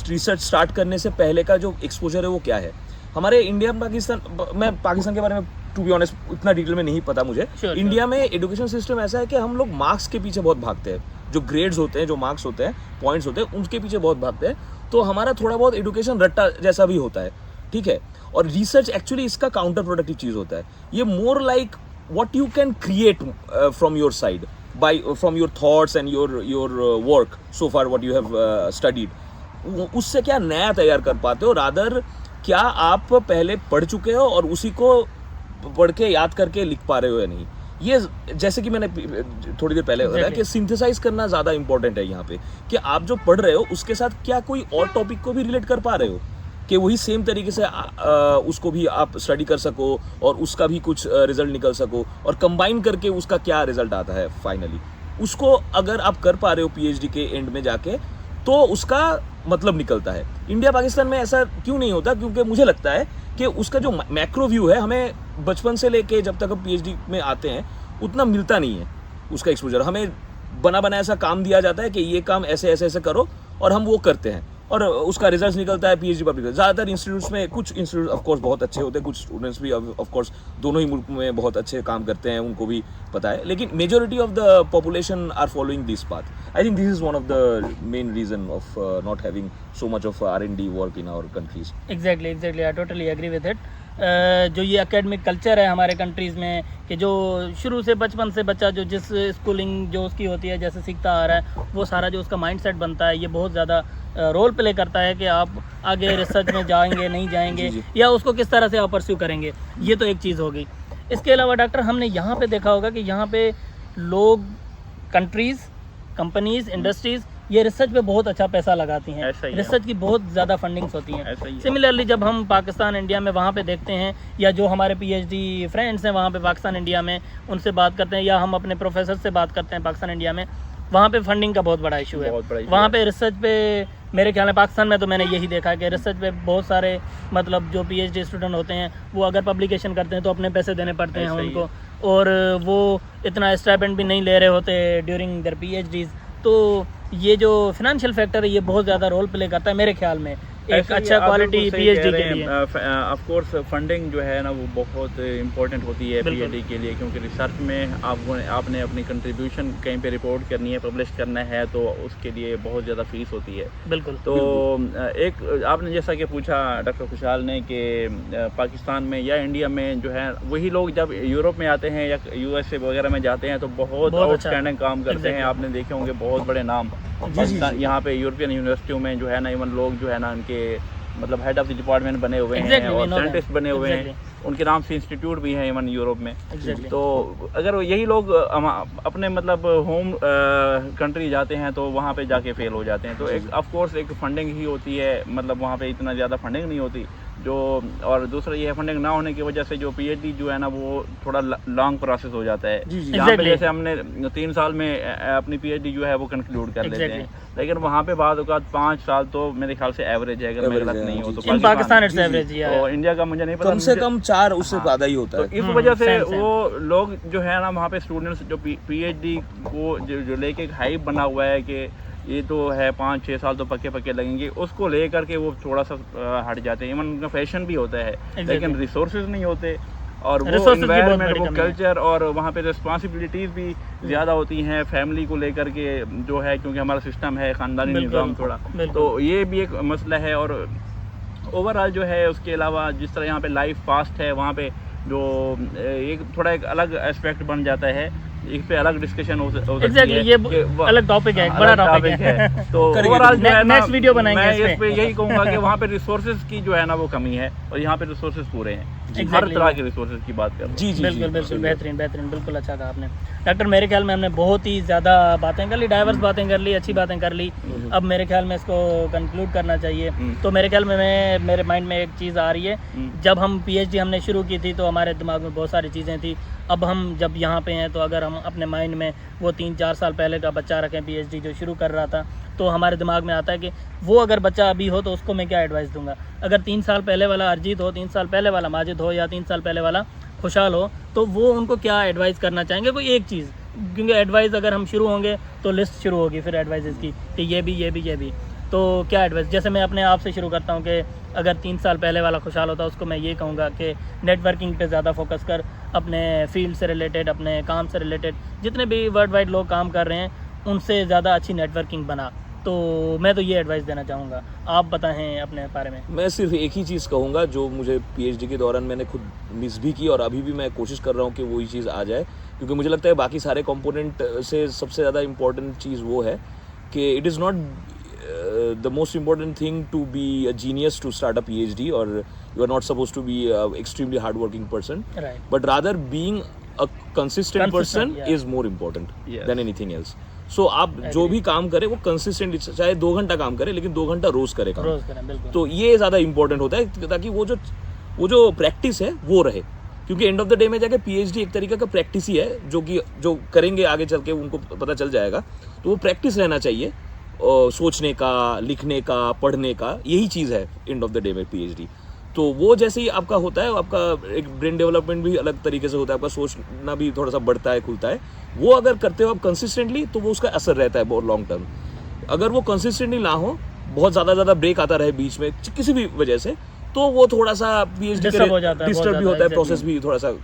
रिसर्च स्टार्ट करने से पहले का जो एक्सपोजर है वो क्या है। हमारे इंडिया पाकिस्तान, मैं पाकिस्तान के बारे में टू बी ऑनेस्ट उतना डिटेल में नहीं पता मुझे। इंडिया में एजुकेशन सिस्टम ऐसा है कि हम लोग मार्क्स के पीछे बहुत भागते हैं, जो ग्रेड्स होते हैं, जो मार्क्स होते हैं, पॉइंट्स होते हैं, उनके पीछे बहुत भागते हैं। तो हमारा थोड़ा बहुत एजुकेशन रट्टा जैसा भी होता है, ठीक है। और रिसर्च एक्चुअली इसका काउंटर प्रोडक्टिव चीज़ होता है। ये more like what you can create from your side from your thoughts and your work so far what you have studied, उससे क्या नया तैयार कर पाते हो, रादर क्या आप पहले पढ़ चुके हो और उसी को पढ़ के याद करके लिख पा रहे हो या नहीं। ये जैसे कि मैंने थोड़ी देर पहले बताया कि सिंथेसाइज करना ज़्यादा इंपॉर्टेंट है यहाँ पे, कि आप जो पढ़ रहे हो उसके साथ क्या कोई और टॉपिक को भी रिलेट कर पा रहे हो, कि वही सेम तरीके से उसको भी आप स्टडी कर सको और उसका भी कुछ रिजल्ट निकल सको, और कंबाइन करके उसका क्या रिजल्ट आता है फाइनली, उसको अगर आप कर पा रहे हो PhD के एंड में जाके, तो उसका मतलब निकलता है। इंडिया पाकिस्तान में ऐसा क्यों नहीं होता, क्योंकि मुझे लगता है कि उसका जो मैक्रो व्यू है हमें बचपन से लेके जब तक हम PhD में आते हैं उतना मिलता नहीं है उसका एक्सपोजर। हमें बना बना ऐसा काम दिया जाता है कि ये काम ऐसे ऐसे ऐसे करो और हम वो करते हैं और उसका रिजल्ट निकलता है PhD पब्लिक। ज़्यादातर इंस्टीट्यूट्स में, कुछ इंस्टीट्यूट ऑफ कोर्स बहुत अच्छे होते हैं, कुछ स्टूडेंट्स भी ऑफ कोर्स दोनों ही मुल्क में बहुत अच्छे काम करते हैं, उनको भी पता है, लेकिन majority of the population are following this path. I think this is one of the main reason of not having so much of R&D work in our countries. Exactly I totally agree with it. जो ये academic culture है हमारे countries में कि जो शुरू से बचपन से बच्चा जो जिस स्कूलिंग जो उसकी होती है जैसे सीखता आ रहा है, वो सारा जो उसका माइंडसेट बनता है, ये बहुत ज़्यादा रोल प्ले करता है कि आप आगे रिसर्च में जाएंगे नहीं जाएंगे या उसको किस तरह से आप परस्यू करेंगे। ये तो एक चीज़ होगी। इसके अलावा डॉक्टर हमने यहाँ पे देखा होगा कि यहाँ पे लोग, कंट्रीज़, कंपनीज़, इंडस्ट्रीज़ ये रिसर्च पे बहुत अच्छा पैसा लगाती हैं, रिसर्च की बहुत ज़्यादा फंडिंग्स होती हैं। सिमिलरली जब हम पाकिस्तान इंडिया में वहाँ पे देखते हैं या जो हमारे PhD फ्रेंड्स हैं वहाँ पे पाकिस्तान इंडिया में, उनसे बात करते हैं या हम अपने प्रोफेसर से बात करते हैं पाकिस्तान इंडिया में, वहाँ पे फंडिंग का बहुत बड़ा इशू है। वहाँ पे रिसर्च पे मेरे ख्याल में पाकिस्तान में तो मैंने यही देखा कि रिसर्च पे बहुत सारे मतलब जो PhD स्टूडेंट होते हैं वो अगर पब्लिकेशन करते हैं तो अपने पैसे देने पड़ते हैं उनको, और वो इतना स्टाइपेंड भी नहीं ले रहे होते ड्यूरिंग देयर PhDs। तो ये जो फिनेंशियल फैक्टर है ये बहुत ज़्यादा रोल प्ले करता है मेरे ख्याल में एक अच्छा क्वालिटी PhD के लिए। ऑफ कोर्स फंडिंग जो है ना वो बहुत इंपॉर्टेंट होती है PhD के लिए, क्योंकि रिसर्च में आपने अपनी कंट्रीब्यूशन कहीं पे रिपोर्ट करनी है, पब्लिश करना है, तो उसके लिए बहुत ज़्यादा फीस होती है। बिल्कुल। तो एक आपने जैसा कि पूछा डॉक्टर खुशहाल ने कि पाकिस्तान में या इंडिया में जो है वही लोग जब यूरोप में आते हैं या USA वगैरह में जाते हैं तो बहुत आउटस्टैंडिंग काम करते हैं। आपने देखे होंगे बहुत बड़े नाम यहाँ पे यूरोपियन यूनिवर्सिटियों में जो है ना, इवन लोग जो है ना उनके मतलब हेड ऑफ द डिपार्टमेंट बने हुए हैं Exactly, we और know them. साइंटिस्ट बने हुए हैं, Exactly. उनके नाम से इंस्टीट्यूट भी हैं इवन यूरोप में। Exactly. तो अगर यही लोग अपने मतलब होम कंट्री जाते हैं तो वहाँ पे जाके फेल हो जाते हैं। तो एक ऑफ कोर्स एक फंडिंग ही होती है, मतलब वहाँ पे इतना ज़्यादा फंडिंग नहीं होती जो, और दूसरा ये है फंडिंग ना होने की वजह से जो पीएचडी जो है ना वो थोड़ा लॉन्ग प्रोसेस हो जाता है। यहाँ पे Exactly. जैसे हमने 3 साल में अपनी पीएचडी जो है वो कंक्लूड कर लेते हैं, लेकिन वहाँ पे बाद औकात 5 साल तो मेरे ख्याल से एवरेज है, अगर मैं गलत नहीं हूँ तो। इन पाकिस्तान इट्स एवरेज, तो इंडिया का मुझे नहीं पता, कम से कम 4 उससे ज़्यादा ही होता तो है। इस वजह से same. वो लोग जो है ना वहाँ पे स्टूडेंट्स जो पीएचडी को जो लेके एक हाइप बना हुआ है कि ये तो है 5-6 साल तो पक्के लगेंगे, उसको लेकर के वो थोड़ा सा हट जाते हैं। इवन उनका फैशन भी होता है, लेकिन रिसोर्सेज नहीं होते, और वो Resources की बहुत एनवायरनमेंट, बड़ी वो कमी है। कल्चर, और वहाँ पे रिस्पॉन्सिबिलिटीज़ भी ज़्यादा होती हैं फैमिली को लेकर के जो है, क्योंकि हमारा सिस्टम है ख़ानदानी निज़ाम थोड़ा, तो ये भी एक मसला है। और ओवरऑल जो है उसके अलावा जिस तरह यहाँ पे लाइफ फास्ट है, वहाँ पे जो एक थोड़ा एक अलग एस्पेक्ट बन जाता है, इस पे अलग डिस्कशन हो सकती Exactly, है। ये कि अलग टॉपिक है, एक बड़ा टॉपिक है। तो करेंगे, ओवरऑल जो है ना, नेक्स्ट वीडियो बनाएंगे मैं इस पे। इस पे यही कहूँगा कि वहाँ पे रिसोर्सेज की जो है ना वो कमी है, और यहाँ पे रिसोर्सेज पूरे हैं, हर Exactly. तरह के रिसोर्सेज की बात कर रहे हैं। जी बिल्कुल बेहतरीन बिल्कुल अच्छा कहा आपने डॉक्टर। मेरे ख्याल में हमने बहुत ही ज़्यादा बातें कर ली, डाइवर्स बातें कर ली, अच्छी बातें कर ली। अब मेरे ख्याल में इसको कंक्लूड करना चाहिए। तो मेरे ख्याल में मेरे माइंड में एक चीज़ आ रही है, जब हम पीएचडी हमने शुरू की थी तो हमारे दिमाग में बहुत सारी चीज़ें थी। अब हम जब यहाँ पे हैं तो अगर हम अपने माइंड में वो 3-4 साल पहले का बच्चा रखें पीएचडी जो शुरू कर रहा था, तो हमारे दिमाग में आता है कि वो अगर बच्चा अभी हो तो उसको मैं क्या एडवाइस दूंगा। अगर 3 साल पहले वाला अरजीत हो, 3 साल पहले वाला माजिद हो, या 3 साल पहले वाला खुशहाल हो, तो वो उनको क्या एडवाइस करना चाहेंगे, कोई एक चीज़। क्योंकि एडवाइस अगर हम शुरू होंगे तो लिस्ट शुरू होगी फिर एडवाइजेस की कि ये भी। तो क्या एडवाइस, जैसे मैं अपने आप से शुरू करता हूँ कि अगर 3 साल पहले वाला खुशहाल होता उसको मैं ये कहूँगा कि नेटवर्किंग पे ज़्यादा फोकस कर, अपने फील्ड से रिलेटेड, अपने काम से रिलेटेड जितने भी वर्ल्ड वाइड लोग काम कर रहे हैं उनसे ज़्यादा अच्छी नेटवर्किंग बना। तो मैं तो ये एडवाइस देना चाहूँगा, आप बताएं अपने बारे में। मैं सिर्फ एक ही चीज़ कहूँगा जो मुझे पीएचडी के दौरान मैंने खुद मिस भी की, और अभी भी मैं कोशिश कर रहा हूँ कि वही चीज़ आ जाए, क्योंकि मुझे लगता है बाकी सारे कंपोनेंट से सबसे ज़्यादा इम्पोर्टेंट चीज़ वो है कि it is not the most important thing to be a genius to start a PhD, or you are not supposed to be a extremely hardworking person, Right. but rather being a consistent person yeah. is more important Yes. than anything else. So आप जो भी काम करें वो consistent, चाहे 2 घंटा काम करें लेकिन 2 घंटा रोज करे काम। रोज करें, बिल्कुल। तो ये ज़्यादा इंपॉर्टेंट होता है, ताकि वो जो प्रैक्टिस है वो रहे, क्योंकि एंड ऑफ द डे में जाके पीएचडी एक तरीके का प्रैक्टिस ही है, जो करेंगे आगे चल के उनको पता चल जाएगा। तो वो प्रैक्टिस रहना चाहिए, सोचने का, लिखने का, पढ़ने का, यही चीज़ है एंड ऑफ द डे में पीएचडी। तो वो जैसे ही आपका होता है, आपका एक ब्रेन डेवलपमेंट भी अलग तरीके से होता है, आपका सोचना भी थोड़ा सा बढ़ता है, खुलता है। वो अगर करते हो आप कंसिस्टेंटली तो वो उसका असर रहता है बहुत लॉन्ग टर्म। अगर वो कंसिस्टेंटली ना हो, बहुत ज़्यादा ब्रेक आता रहे बीच में किसी भी वजह से, तो वो थोड़ा सा पीएचडी डिस्टर्ब हो जाता है, डिस्टर्ब भी बहुत होता है, ज़्यादा, प्रोसेस भी थोड़ा सा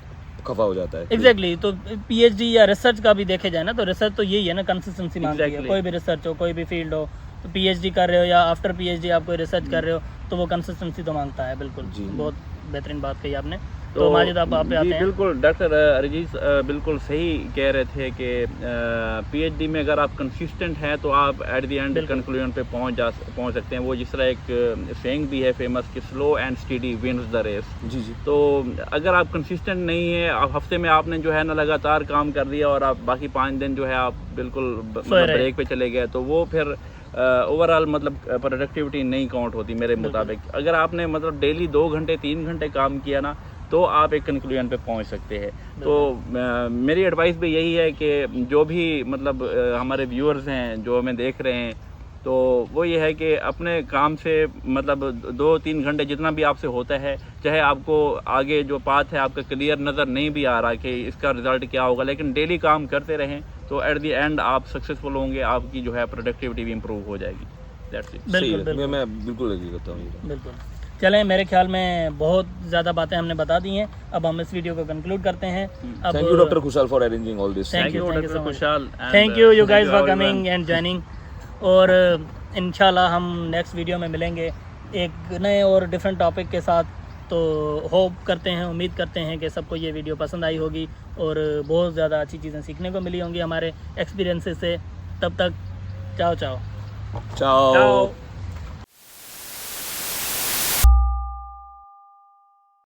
खफा हो जाता है। एग्जैक्टली तो पीएचडी या रिसर्च का भी देखे जाए ना, तो रिसर्च तो यही है ना, कंसिस्टेंसी मांगती है। Exactly. कोई भी रिसर्च हो, कोई भी फील्ड हो, तो पीएचडी कर रहे हो या आफ्टर पीएचडी आप कोई रिसर्च कर रहे हो, तो वो कंसिस्टेंसी तो मांगता है। बिल्कुल, बहुत बेहतरीन बात कही आपने। तो माजिद आप पे आते हैं। बिल्कुल डॉक्टर अरजीज बिल्कुल सही कह रहे थे कि पीएचडी में अगर आप कंसिस्टेंट हैं तो आप एट द एंड कंक्लूजन पे पहुंच सकते हैं। वो जिस तरह एक सेइंग भी है फेमस कि slow and steady wins the race. जी। तो अगर आप कंसिस्टेंट नहीं है, आप हफ्ते में आपने जो है ना लगातार काम कर दिया और आप बाकी 5 दिन जो है आप बिल्कुल ब्रेक पे चले गए, तो वो फिर ओवरऑल मतलब प्रोडक्टिविटी नहीं काउंट होती मेरे मुताबिक। अगर आपने मतलब डेली 2 घंटे 3 घंटे काम किया ना, तो आप एक कंक्लूजन पे पहुंच सकते हैं। तो मेरी एडवाइस भी यही है कि जो भी मतलब हमारे व्यूअर्स हैं जो हमें देख रहे हैं, तो वो ये है कि अपने काम से मतलब 2-3 घंटे जितना भी आपसे होता है, चाहे आपको आगे जो पाथ है आपका क्लियर नज़र नहीं भी आ रहा कि इसका रिजल्ट क्या होगा, लेकिन डेली काम करते रहें तो एट द एंड आप सक्सेसफुल होंगे, आपकी जो है प्रोडक्टिविटी भी इम्प्रूव हो जाएगी। That's it. मैं बिल्कुल एग्री करता हूँ। बिल्कुल। चलें, मेरे ख्याल में बहुत ज़्यादा बातें हमने बता दी हैं, अब हम इस वीडियो को कंक्लूड करते हैं। अब थैंक यू डॉक्टर खुशहाल for arranging all this. Thank you doctor so much. खुशहाल। Thank you guys for coming and joining. और इंशाल्लाह हम नेक्स्ट वीडियो में मिलेंगे एक नए और डिफरेंट टॉपिक के साथ। तो होप करते हैं, उम्मीद करते हैं कि सबको ये वीडियो पसंद आई होगी और बहुत ज़्यादा अच्छी चीज़ें सीखने को मिली होंगी हमारे एक्सपीरियंसेस से। तब तक चाओ। चाओ।